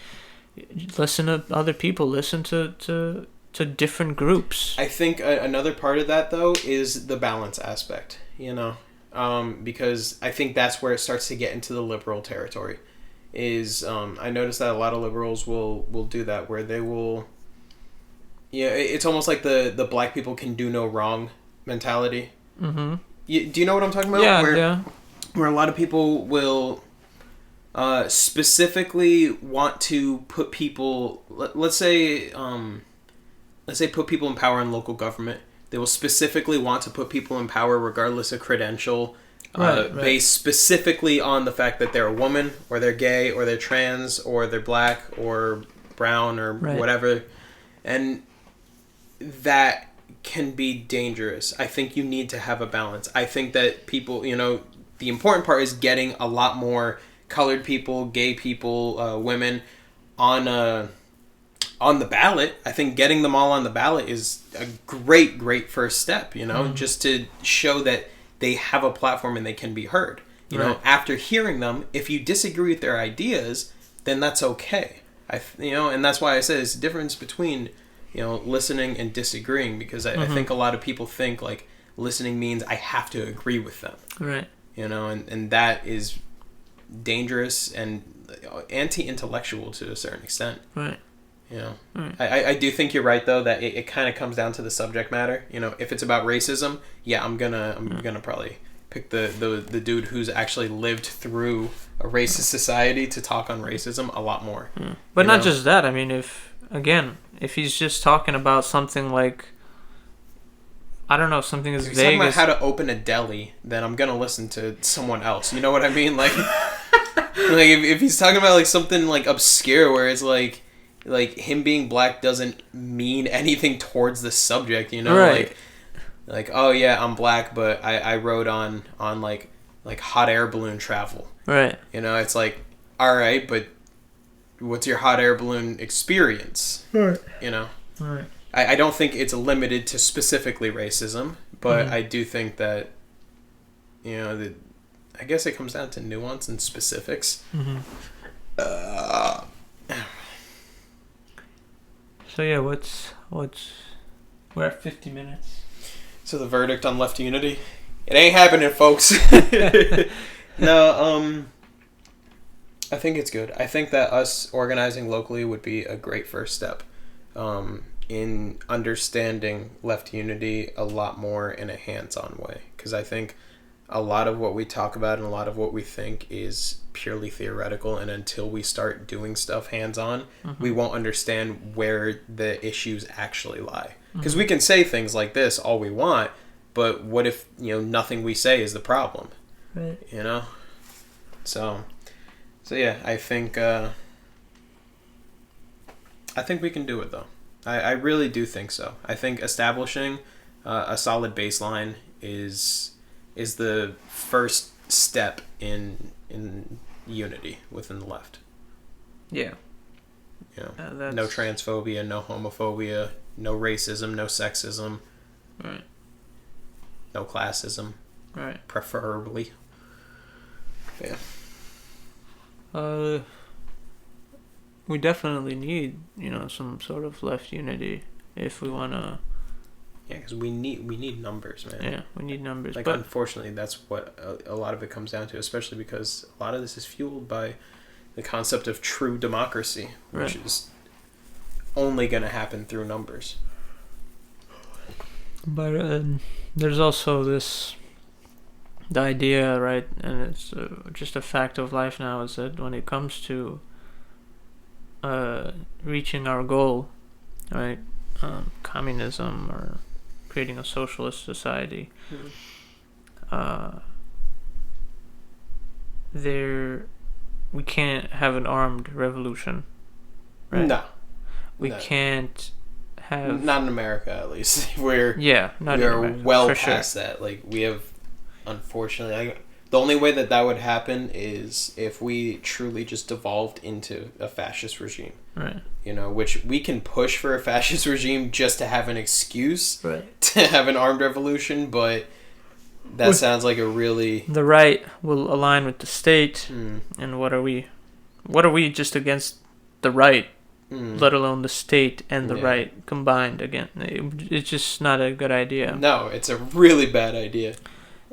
listen to other people, listen to different groups. I think another part of that though is the balance aspect. because I think that's where it starts to get into the liberal territory. I noticed that a lot of liberals will do that, where they will. Yeah, it's almost like the black people can do no wrong mentality. Mm-hmm. Do you know what I'm talking about? Yeah, Where a lot of people will specifically want to put people. Let's say put people in power in local government. They will specifically want to put people in power regardless of credential, based specifically on the fact that they're a woman, or they're gay, or they're trans, or they're black, or brown, or whatever. And that can be dangerous. I think you need to have a balance. I think that people, the important part is getting a lot more colored people, gay people, women on the ballot. I think getting them all on the ballot is a great first step, just to show that they have a platform and they can be heard. After hearing them, if you disagree with their ideas, then that's okay. And that's why I said it's the difference between, listening and disagreeing, because I think a lot of people think like listening means I have to agree with them. Right. And that is dangerous and anti-intellectual to a certain extent. Right. I do think you're right though, that it kind of comes down to the subject matter. If it's about racism, I'm gonna probably pick the dude who's actually lived through a racist society to talk on racism a lot more. But not just that. I mean, if he's just talking about something like, I don't know, something as if vague talking about as how to open a deli, then I'm gonna listen to someone else. You know what I mean? Like, like if he's talking about like something like obscure where it's like him being black doesn't mean anything towards the subject, Right. Like oh yeah, I'm black, but I rode on like hot air balloon travel. Right. It's like, all right, but what's your hot air balloon experience? Right. Right. I don't think it's limited to specifically racism, but I do think that, I guess it comes down to nuance and specifics. Mm-hmm. So yeah, what's we're at 50 minutes. So the verdict on left unity, it ain't happening, folks. No, I think it's good. I think that us organizing locally would be a great first step in understanding left unity a lot more in a hands-on way. Because I think a lot of what we talk about and a lot of what we think is purely theoretical, and until we start doing stuff hands-on, we won't understand where the issues actually lie. Because we can say things like this all we want, but what if nothing we say is the problem? Right. So yeah, I think we can do it though. I really do think so. I think establishing a solid baseline is the first step in unity within the left. Yeah. No transphobia, no homophobia, no racism, no sexism. Right. No classism. Right. Preferably. Yeah. We definitely need, some sort of left unity if we want to. Yeah, because we need numbers, man. Yeah, we need numbers. But unfortunately, that's what a lot of it comes down to, especially because a lot of this is fueled by the concept of true democracy, which is only going to happen through numbers. But there's also the idea, right, and it's just a fact of life now, is that when it comes to reaching our goal, right, communism or creating a socialist society, we can't have an armed revolution, right? No. We can't have... Not in America, at least. We are well past that. Like, we have, unfortunately... the only way that would happen is if we truly just devolved into a fascist regime. Right. Which we can push for a fascist regime just to have an excuse to have an armed revolution, but that sounds like a really... The right will align with the state, and what are we just against the right, let alone the state and the right combined again? It's just not a good idea. No, it's a really bad idea.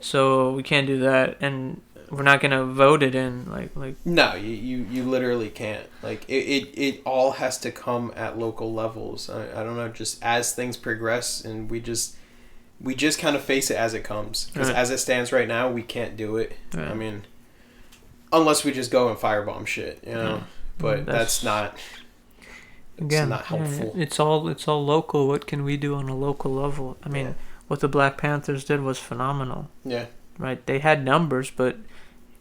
So we can't do that, and we're not gonna vote it in. Like No, you literally can't. Like it all has to come at local levels. I don't know, just as things progress, and we just kind of face it as it comes. Because Right. as it stands right now, we can't do it. Right. I mean, unless we just go and firebomb shit, you know. Yeah. But that's not. Again, not helpful. It's all local. What can we do on a local level? I mean, Yeah. what the Black Panthers did was phenomenal. Yeah. Right? They had numbers, but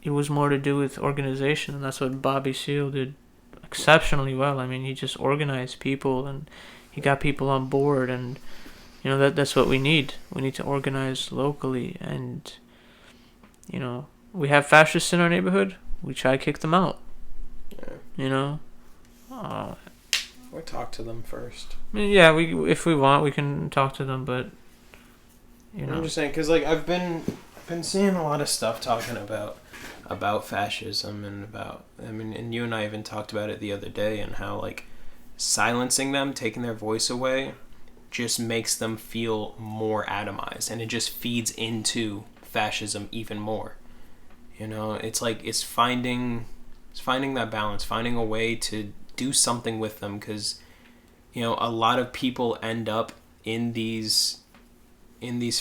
it was more to do with organization, and that's what Bobby Seale did exceptionally well. I mean, he just organized people, and he got people on board, and that's what we need. We need to organize locally, and we have fascists in our neighborhood. We try to kick them out. Yeah. Or talk to them first. I mean, yeah, if we want, we can talk to them, but I'm just saying, because like I've been seeing a lot of stuff talking about fascism and and you and I even talked about it the other day, and how like silencing them, taking their voice away, just makes them feel more atomized, and it just feeds into fascism even more. It's finding that balance, finding a way to do something with them, because a lot of people end up in these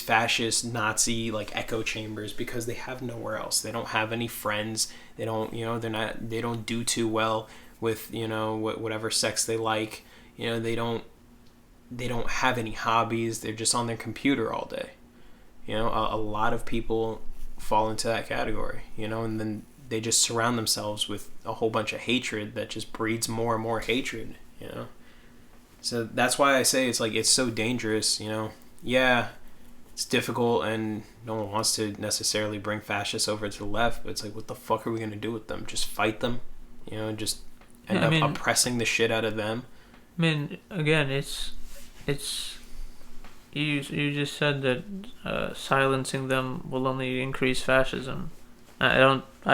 fascist Nazi like echo chambers because they have nowhere else. They don't have any friends. They don't they don't do too well with whatever sex they like. They don't have any hobbies. They're just on their computer all day. A lot of people fall into that category, and then they just surround themselves with a whole bunch of hatred that just breeds more and more hatred, So that's why I say it's so dangerous, Yeah, it's difficult, and no one wants to necessarily bring fascists over to the left, but it's like, what the fuck are we going to do with them? Just fight them? Just end up oppressing the shit out of them? I mean, again, it's you just said that silencing them will only increase fascism. I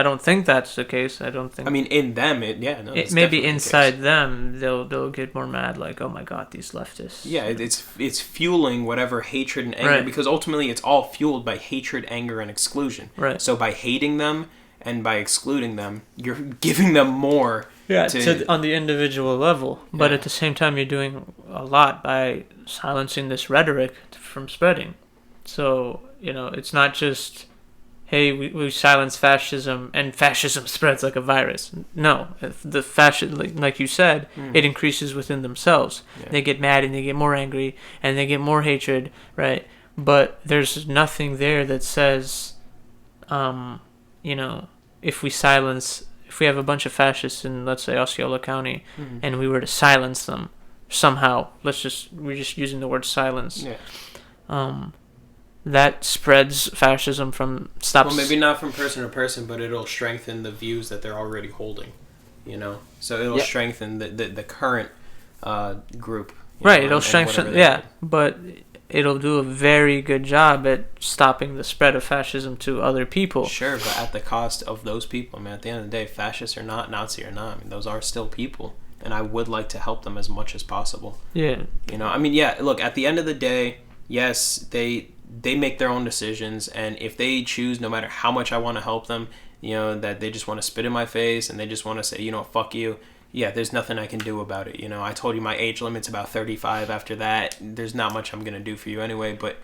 don't think that's the case. I don't think. I mean, in them, it's maybe inside them, they'll get more mad. Like, oh my god, these leftists. Yeah, it's fueling whatever hatred and anger, right. Because ultimately it's all fueled by hatred, anger, and exclusion. Right. So by hating them and by excluding them, you're giving them more. Yeah, on the individual level, but at the same time, you're doing a lot by silencing this rhetoric from spreading. So it's not just, hey, we silence fascism and fascism spreads like a virus. No, if the like you said, it increases within themselves. Yeah. They get mad and they get more angry and they get more hatred, right? But there's nothing there that says, if we have a bunch of fascists in, let's say, Osceola County, and we were to silence them somehow, we're just using the word silence. Yeah. That spreads fascism from stops. Well, maybe not from person to person, but it'll strengthen the views that they're already holding. So it'll strengthen the current group. Right. It'll strengthen. Yeah, but it'll do a very good job at stopping the spread of fascism to other people. Sure, but at the cost of those people. I mean, at the end of the day, fascists or not, Nazi or not, I mean, those are still people, and I would like to help them as much as possible. Yeah. Look, at the end of the day, yes, they make their own decisions, and if they choose, no matter how much I want to help them, that they just want to spit in my face and they just want to say, fuck you. Yeah, there's nothing I can do about it. I told you my age limit's about 35. After that, there's not much I'm going to do for you anyway, but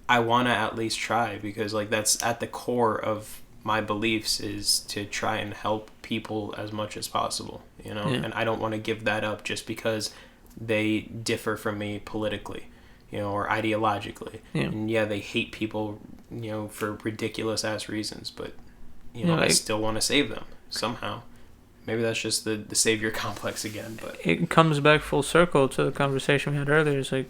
I want to at least try, because that's at the core of my beliefs, is to try and help people as much as possible, and I don't want to give that up just because they differ from me politically, or ideologically. Yeah. And they hate people, for ridiculous ass reasons, but I still want to save them somehow. Maybe that's just the savior complex again, but it comes back full circle to the conversation we had earlier. It's like,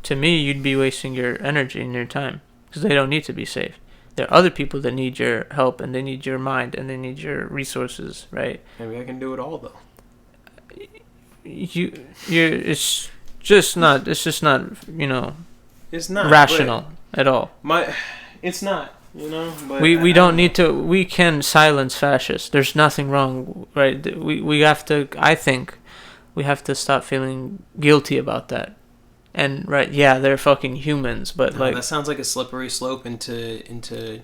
to me, you'd be wasting your energy and your time, because they don't need to be saved. There are other people that need your help, and they need your mind, and they need your resources, right? Maybe I can do it all, though. It's just not it's not rational at all. It's not. But we don't need to. We can silence fascists. There's nothing wrong, right? We have to. I think we have to stop feeling guilty about that, And right, yeah, they're fucking humans, but No, like that sounds like a slippery slope into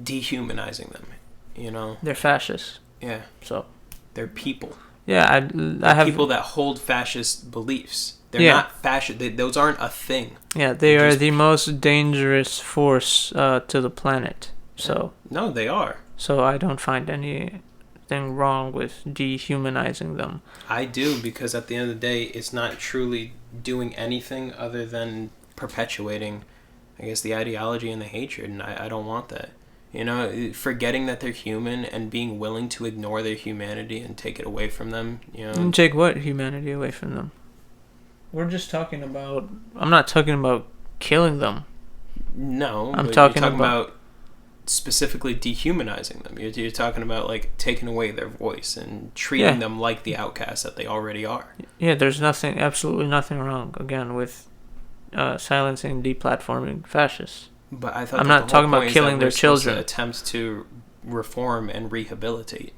dehumanizing them. You know? they're fascists. Yeah. So They're people. yeah, I They're have people that hold fascist beliefs. They're Yeah. not fascist. Those aren't a thing. yeah they They're are just the most dangerous force to the planet. So No, they are. so I don't find anything wrong with dehumanizing them. I do, because at the end of the day, it's not truly doing anything other than perpetuating, I guess, the ideology and the hatred, and I don't want that. You know, forgetting that they're human and being willing to ignore their humanity and take it away from them, you know. And take what humanity away from them? We're just talking about. I'm not talking about killing them. No, I'm but talking you're talking about- about specifically dehumanizing them. You're talking about, like, taking away their voice and treating Yeah. them like the outcasts that they already are. Yeah, there's absolutely nothing wrong, again, with silencing, deplatforming fascists. But I thought I'm that not the whole talking about point is killing that their we're supposed children. to attempt to reform and rehabilitate.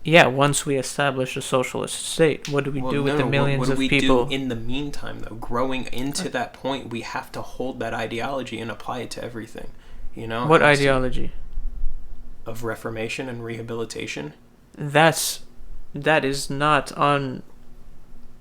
Yeah, once we establish a socialist state, what do we do with the millions what of do we people? do in the meantime, though? Growing into that point, we have to hold that ideology and apply it to everything. You know, What It has to- ideology? of reformation and rehabilitation? That is not on.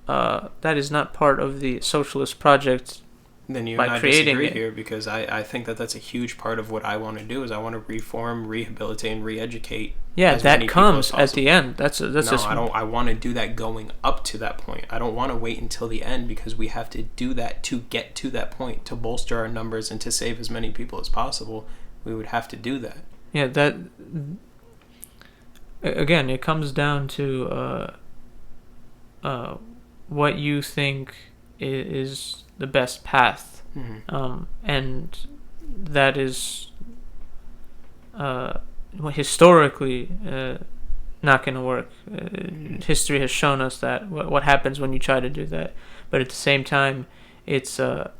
That is not part of the socialist project. Then you By and I creating disagree it. here, because I think that that's a huge part of what I want to do. Is I want to reform, rehabilitate, and re-educate. Yeah, as many that people comes as at possible. the end. That's No, just. I don't. I want to do that going up to that point. I don't want to wait until the end, because we have to do that to get to that point, to bolster our numbers and to save as many people as possible. We would have to do that. Yeah, that. Again, it comes down to what you think is the best path. And that is historically not going to work. History has shown us that what happens when you try to do that. But at the same time, it's a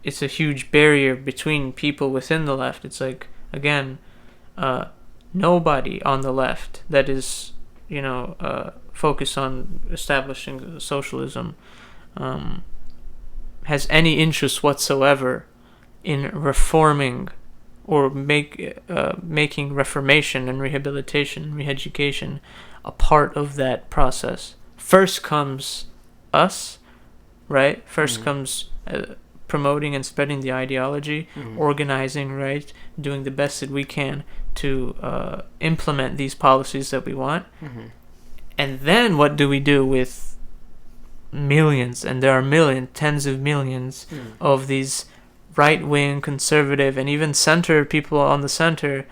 huge barrier between people within the left. It's like, again, nobody on the left that is focused on establishing socialism has any interest whatsoever in reforming or making reformation and rehabilitation and re-education a part of that process. First comes us, right? First comes promoting and spreading the ideology, organizing, right? Doing the best that we can to implement these policies that we want. And then what do we do with millions, and there are millions, tens of millions of these right-wing, conservative, and even center people on the center,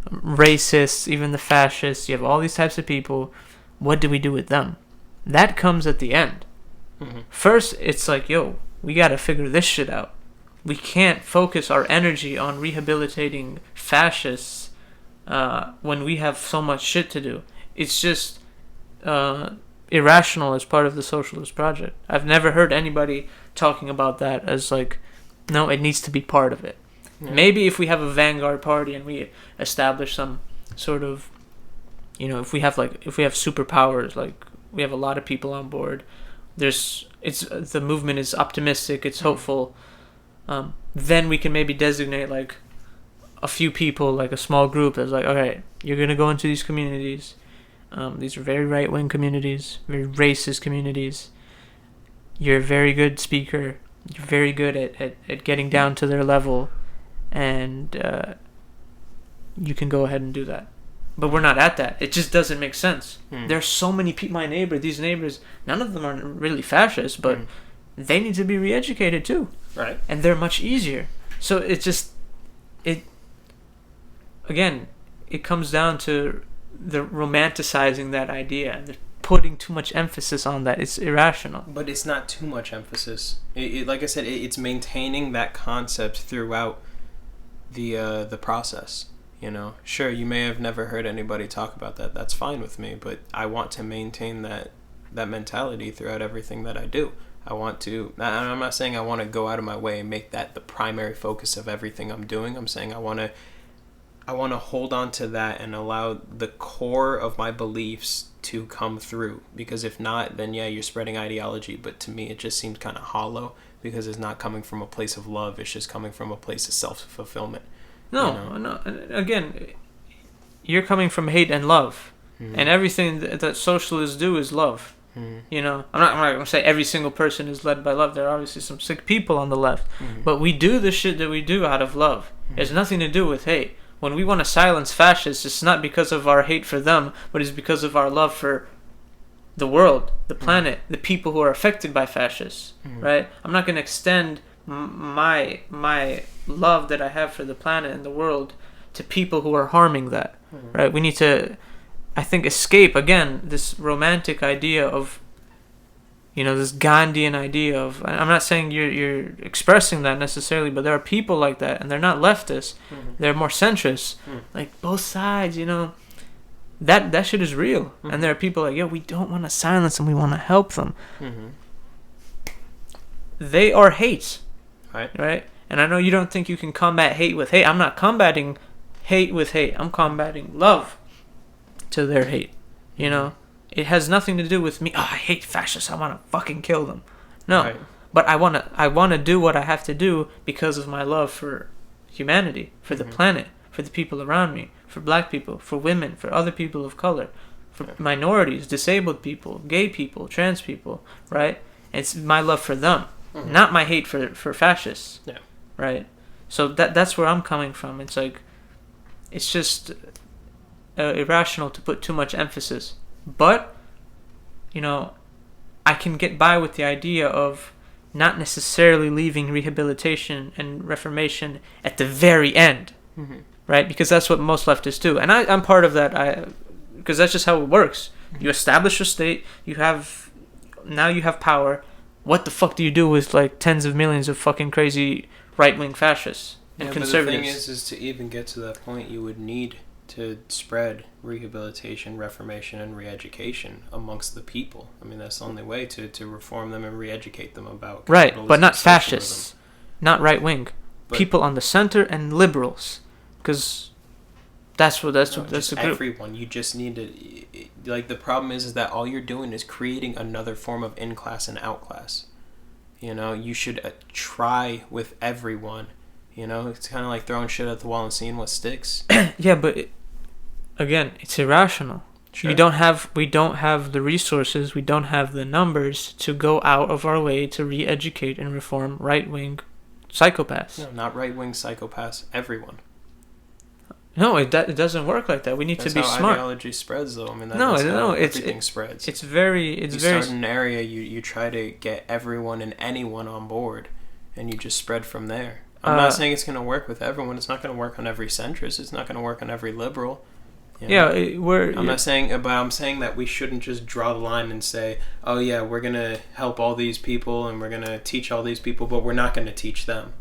racists, even the fascists. You have all these types of people. What do we do with them? That comes at the end. First, it's like, yo, we got to figure this shit out. We can't focus our energy on rehabilitating fascists when we have so much shit to do. It's just irrational as part of the socialist project. I've never heard anybody talking about that as like, no, it needs to be part of it. Yeah. Maybe if we have a vanguard party and we establish some sort of, if we have superpowers, like we have a lot of people on board, the movement is optimistic, it's hopeful, then we can maybe designate like a few people, like a small group that's like, all right, you're going to go into these communities. These are very right-wing communities, very racist communities. You're a very good speaker. You're very good at getting down to their level. And you can go ahead and do that. But we're not at that. It just doesn't make sense. There's so many people, these neighbors, none of them are really fascist, but they need to be re-educated too. Right. And they're much easier. So it comes down to the romanticizing that idea and putting too much emphasis on that. It's irrational. But it's not too much emphasis. Like I said, it's maintaining that concept throughout the process. Sure, you may have never heard anybody talk about that. That's fine with me. But I want to maintain that mentality throughout everything that I do. I want to. I'm not saying I want to go out of my way and make that the primary focus of everything I'm doing. I'm saying I want to hold on to that and allow the core of my beliefs to come through. Because if not, then yeah, you're spreading ideology. But to me, it just seems kind of hollow because it's not coming from a place of love. It's just coming from a place of self-fulfillment. No, no. Again, you're coming from hate and love, and everything that socialists do is love. You know, I'm not going to say every single person is led by love. There are obviously some sick people on the left, but we do the shit that we do out of love. It has nothing to do with hate. When we want to silence fascists, it's not because of our hate for them, but it's because of our love for the world, the planet, the people who are affected by fascists, right? I'm not going to extend my love that I have for the planet and the world to people who are harming that, right? We need to, I think, escape, again, this romantic idea of, you know, this Gandhian idea of, I'm not saying you're expressing that necessarily, but there are people like that, and they're not leftists, they're more centrists, like both sides, you know, that shit is real, and there are people like, yo, we don't want to silence them, we want to help them. They are hate, right? And I know you don't think you can combat hate with hate. I'm not combating hate with hate. I'm combating love to their hate, you know? It has nothing to do with me, oh, I hate fascists, I want to fucking kill them. No, but I want to do what I have to do because of my love for humanity, for the planet, for the people around me, for black people, for women, for other people of color, for minorities, disabled people, gay people, trans people, right? It's my love for them, not my hate for fascists, right? So that's where I'm coming from. It's like, it's just irrational to put too much emphasis. But, you know, I can get by with the idea of not necessarily leaving rehabilitation and reformation at the very end, right? Because that's what most leftists do. And I'm part of that, because that's just how it works. You establish your state, you have power. What the fuck do you do with, like, tens of millions of fucking crazy right-wing fascists and conservatives? But the thing is to even get to that point, you would need to spread rehabilitation, reformation, and re-education amongst the people. I mean, that's the only way to reform them and re-educate them about right, but not fascists, socialism. Not right-wing, people on the center and liberals, because that's the group. Everyone. You just need to, like, the problem is that all you're doing is creating another form of in-class and out-class. You know, you should try with everyone. You know, it's kind of like throwing shit at the wall and seeing what sticks. Yeah, but again, it's irrational. Sure. We don't have the resources, we don't have the numbers to go out of our way to re-educate and reform right-wing psychopaths. No, not right-wing psychopaths. Everyone. No, it doesn't work like that. We need to be how smart. Ideology spreads, though. I mean, everything spreads. It's very. You start in an area, you try to get everyone and anyone on board, and you just spread from there. I'm not saying it's going to work with everyone. It's not going to work on every centrist. It's not going to work on every liberal. You know? Yeah, not saying, but I'm saying that we shouldn't just draw the line and say, oh yeah, we're going to help all these people and we're going to teach all these people, but we're not going to teach them.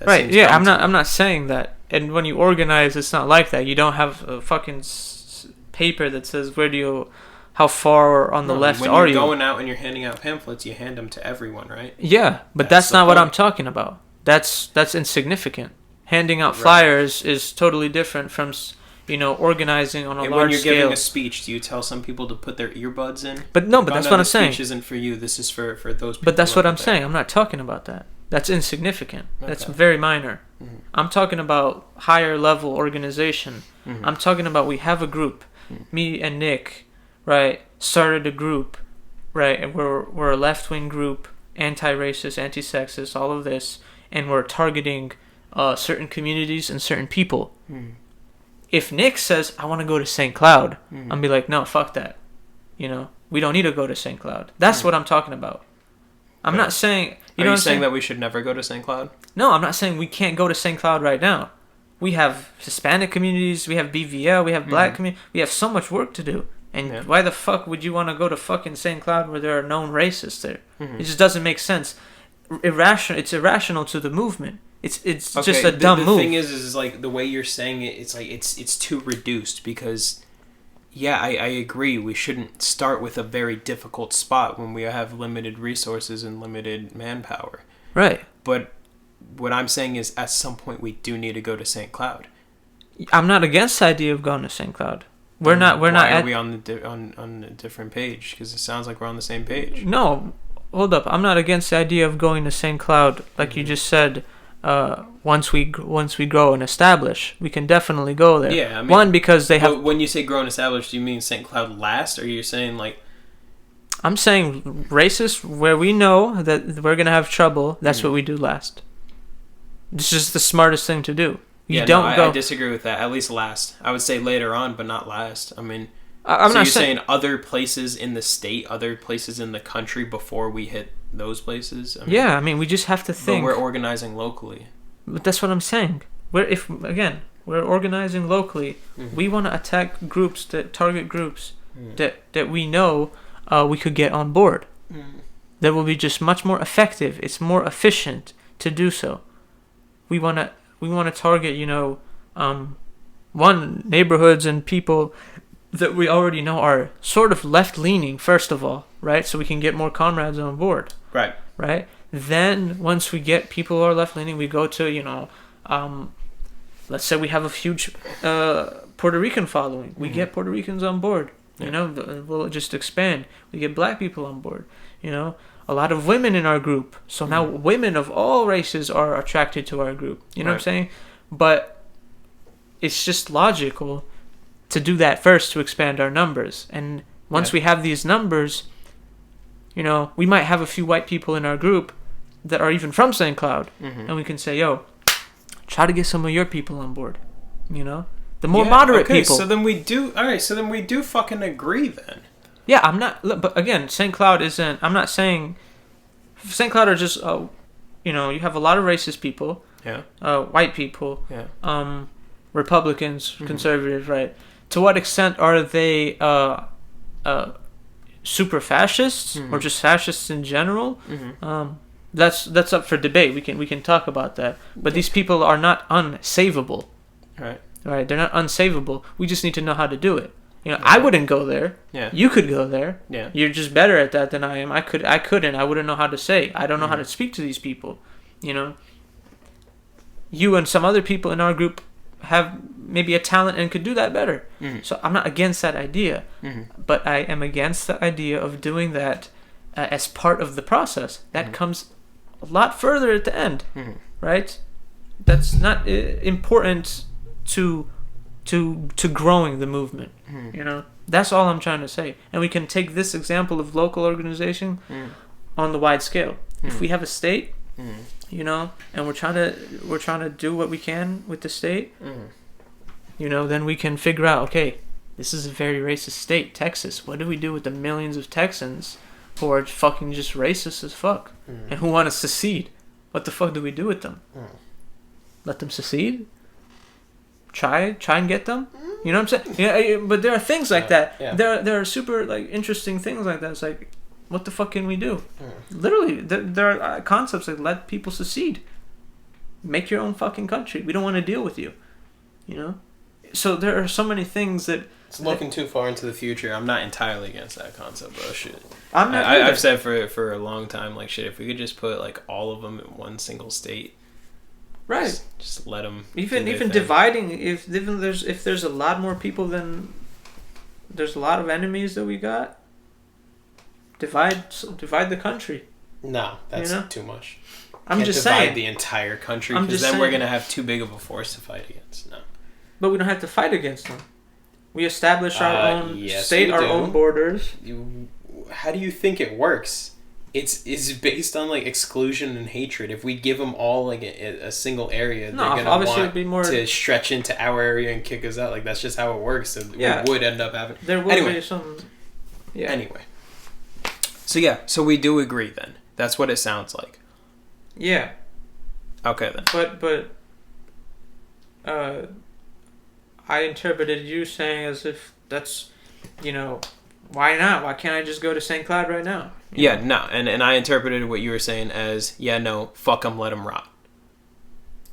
Right? Yeah, I'm not saying that. And when you organize, it's not like that. You don't have a fucking paper that says how far on the left are you? When you're going out and you're handing out pamphlets, you hand them to everyone, right? Yeah, but that's not what I'm talking about. That's insignificant. Handing out flyers is totally different from, organizing on a large scale. When you're giving a speech, do you tell some people to put their earbuds in? But that's what I'm saying. This speech isn't for you. This is for those people. But that's what I'm saying. I'm not talking about that. That's insignificant. Okay. That's very minor. Mm-hmm. I'm talking about higher level organization. Mm-hmm. I'm talking about we have a group. Mm-hmm. Me and Nick, right, started a group, right, and we're a left-wing group, anti-racist, anti-sexist, all of this. And we're targeting certain communities and certain people. Mm. If Nick says, I want to go to St. Cloud, I'll be like, no, fuck that. We don't need to go to St. Cloud. That's what I'm talking about. I'm not saying... Are you saying that we should never go to St. Cloud? No, I'm not saying we can't go to St. Cloud right now. We have Hispanic communities, we have BVL, we have black communities. We have so much work to do. And why the fuck would you want to go to fucking St. Cloud where there are known racists there? It just doesn't make sense. It's irrational to the movement. It's just a dumb move. The thing is like the way you're saying it, it's like it's too reduced because I agree we shouldn't start with a very difficult spot when we have limited resources and limited manpower. Right. But what I'm saying is at some point we do need to go to St. Cloud. I'm not against the idea of going to St. Cloud. Why are we on a different page? Because it sounds like we're on the same page. No. hold up. I'm not against the idea of going to St. Cloud, like you just said. Once we grow and establish, we can definitely go there. Yeah, I mean, one, because they have. But when you say grow and establish, do you mean St. Cloud last, or are you saying like? I'm saying racist where we know that we're gonna have trouble. That's what we do last. This is the smartest thing to do. You don't go. I disagree with that. At least last. I would say later on, but not last. I mean, I'm so not you're saying other places in the state, other places in the country before we hit those places? I mean, yeah, I mean, we just have to think. But we're organizing locally. But that's what I'm saying. We're organizing locally. We want to attack groups, target groups that we know we could get on board. That will be just much more effective. It's more efficient to do so. We want to target, neighborhoods and people that we already know are sort of left-leaning, first of all, right? So we can get more comrades on board. Right? Then, once we get people who are left-leaning, we go to, let's say we have a huge Puerto Rican following. We get Puerto Ricans on board. We'll just expand. We get black people on board. A lot of women in our group. So now women of all races are attracted to our group. You know what I'm saying? But it's just logical to do that first to expand our numbers. And once we have these numbers, we might have a few white people in our group that are even from St. Cloud. And we can say, yo, try to get some of your people on board. The more moderate people. So then we do. All right. So then we do fucking agree then. Yeah, I'm not. But again, St. Cloud isn't. I'm not saying. St. Cloud are just. You have a lot of racist people. Yeah. White people. Yeah. Republicans, conservatives, right? To what extent are they super fascists or just fascists in general? That's up for debate. We can talk about that. But these people are not unsavable. Right? They're not unsavable. We just need to know how to do it. I wouldn't go there. Yeah. You could go there. Yeah. You're just better at that than I am. I couldn't. I wouldn't know how to say. I don't know how to speak to these people. You and some other people in our group have maybe a talent and could do that better. So I'm not against that idea. But I am against the idea of doing that as part of the process. That comes a lot further at the end. Right? That's not important to growing the movement. That's all I'm trying to say. And we can take this example of local organization on the wide scale. If we have a state, and we're trying to do what we can with the state, then we can figure out, okay, this is a very racist state, Texas. What do we do with the millions of Texans who are fucking just racist as fuck and who want to secede? What the fuck do we do with them? Let them secede? Try and get them? You know what I'm saying? Yeah, but there are things like that. Yeah. There are super interesting things like that. It's like, what the fuck can we do? Literally, there are concepts like let people secede. Make your own fucking country. We don't want to deal with you. So there are so many things that. It's looking too far into the future. I'm not entirely against that concept, bro. Shit. I've said for a long time, like, shit, if we could just put like all of them in one single state. Right. Just let them. Even dividing. If there's a lot more people than there's a lot of enemies that we got. Divide the country. No, that's too much. I'm just saying. Divide the entire country because then we're gonna have too big of a force to fight against. No. But we don't have to fight against them. We establish our own state, our own borders. How do you think it works? It's based on like exclusion and hatred. If we give them all like a single area, they're gonna want to stretch into our area and kick us out. Like that's just how it works. So we would end up having. There will be some. Yeah. Anyway. So we do agree then. That's what it sounds like. Yeah. Okay then. But I interpreted you saying as if that's, why not? Why can't I just go to St. Cloud right now? No. And I interpreted what you were saying as, fuck them, let them rot.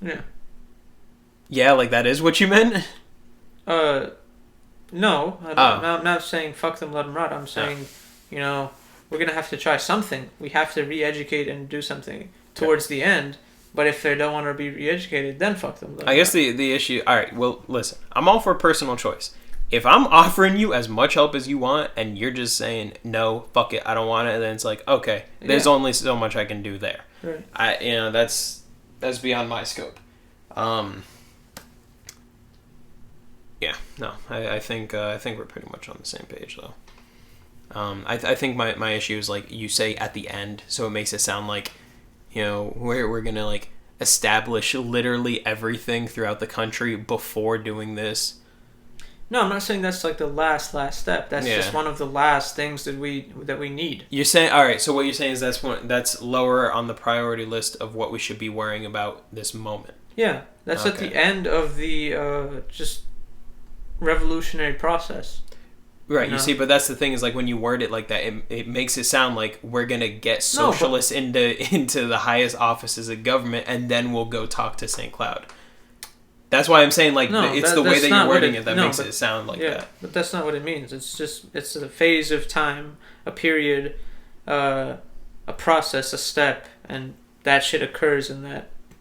Yeah. Yeah, like that is what you meant? No. I'm not saying fuck them, let them rot. I'm saying, we're going to have to try something. We have to re-educate and do something towards the end. But if they don't want to be re-educated, then fuck them. I guess the issue... All right, well, listen. I'm all for personal choice. If I'm offering you as much help as you want and you're just saying no, fuck it, I don't want it, then it's like, okay, there's only so much I can do there. Right. That's beyond my scope. Yeah, no, I think we're pretty much on the same page though. I think my issue is like you say at the end, so it makes it sound like, we're gonna like establish literally everything throughout the country before doing this. No, I'm not saying that's like the last step. That's just one of the last things that we need. You're saying, all right, so what you're saying is that's lower on the priority list of what we should be worrying about this moment. Yeah, that's at the end of the just revolutionary process. Right, you see, but that's the thing is like when you word it like that, it makes it sound like we're gonna get socialists into the highest offices of government, and then we'll go talk to St. Cloud. That's why I'm saying like it's the way that you're wording it that makes it sound like that. But that's not what it means. It's a phase of time, a period, a process, a step, and that shit occurs in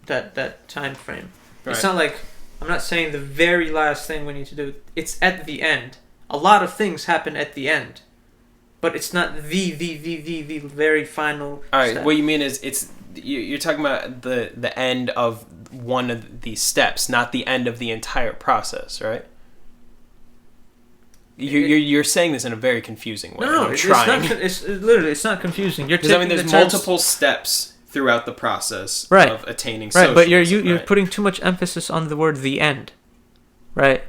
that time frame. Right. It's not like I'm not saying the very last thing we need to do. It's at the end. A lot of things happen at the end, but it's not the very final. All right, step. What you mean is you're talking about the end of one of these steps, not the end of the entire process, right? You're saying this in a very confusing way. No, it's not confusing. You're because there's multiple steps throughout the process of attaining socialism. Right, but you're putting too much emphasis on the word "the end," right?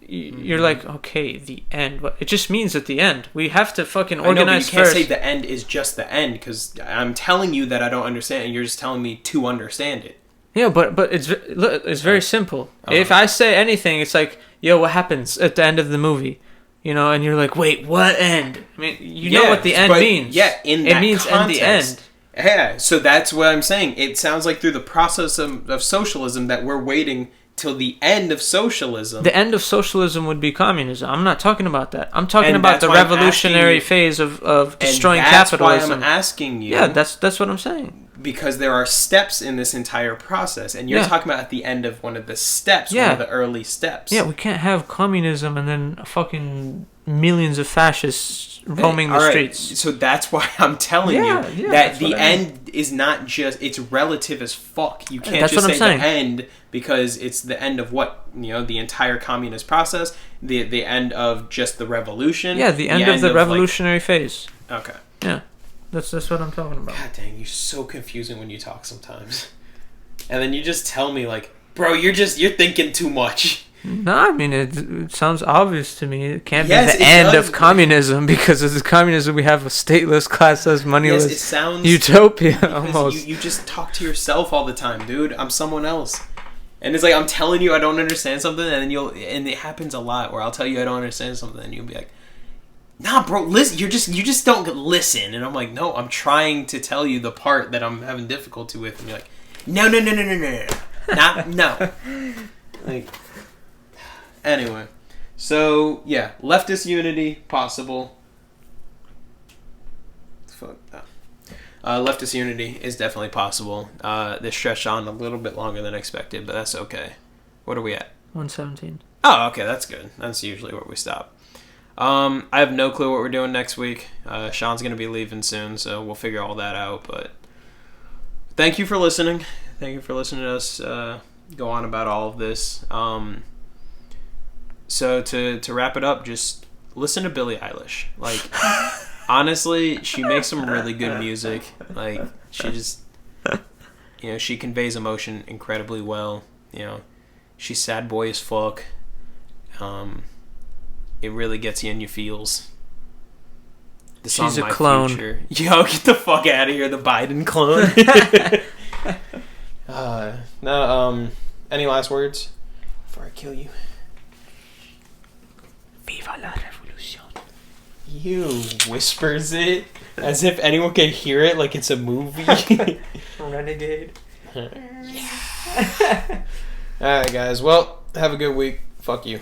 You're like, okay, the end. But it just means at the end. We have to fucking organize first. I know, but you can't say the end is just the end because I'm telling you that I don't understand, and you're just telling me to understand it. Yeah, but it's very simple. If I say anything, it's like, yo, what happens at the end of the movie? And you're like, wait, what end? I mean, you know what the end means. Yeah, it means at the end. Yeah, so that's what I'm saying. It sounds like through the process of socialism that we're waiting till the end of socialism. The end of socialism would be communism. I'm not talking about that. I'm talking about the revolutionary phase of destroying capitalism. That's why I'm asking you. Yeah, that's what I'm saying. Because there are steps in this entire process, and you're talking about at the end of one of the steps, one of the early steps. Yeah, we can't have communism and then fucking millions of fascists roaming the streets. So that's why I'm telling you that the end is not just, it's relative as fuck. You can't just say the end because it's the end of what? The entire communist process, the end of just the revolution. Yeah, the end of the revolutionary phase. Okay. Yeah. That's what I'm talking about. God dang, you're so confusing when you talk sometimes. And then you just tell me like, bro, you're thinking too much. No, I mean, it sounds obvious to me. It can't be the end of communism because as communism we have a stateless, classless, moneyless utopia almost. You just talk to yourself all the time, dude. I'm someone else. And it's like, I'm telling you I don't understand something, and then it happens a lot where I'll tell you I don't understand something, and you'll be like, nah, bro, listen. You just don't listen. And I'm like, no, I'm trying to tell you the part that I'm having difficulty with, and you're like, no, no. Like, anyway, so yeah, leftist unity possible. Fuck that. Leftist unity is definitely possible. This stretched on a little bit longer than expected, but that's okay. What are we at? 117. Oh, okay, that's good. That's usually where we stop. I have no clue what we're doing next week. Sean's going to be leaving soon, so we'll figure all that out. But thank you for listening. Thank you for listening to us go on about all of this. So to wrap it up, just listen to Billie Eilish. Like, honestly, she makes some really good music. Like, she just, she conveys emotion incredibly well. She's sad boy as fuck. It really gets you in your feels. She's a clone. Future. Yo, get the fuck out of here, the Biden clone. Any last words before I kill you? Viva la revolution. You whispers it as if anyone can hear it like it's a movie. Renegade. Yeah. Alright, guys. Well, have a good week. Fuck you.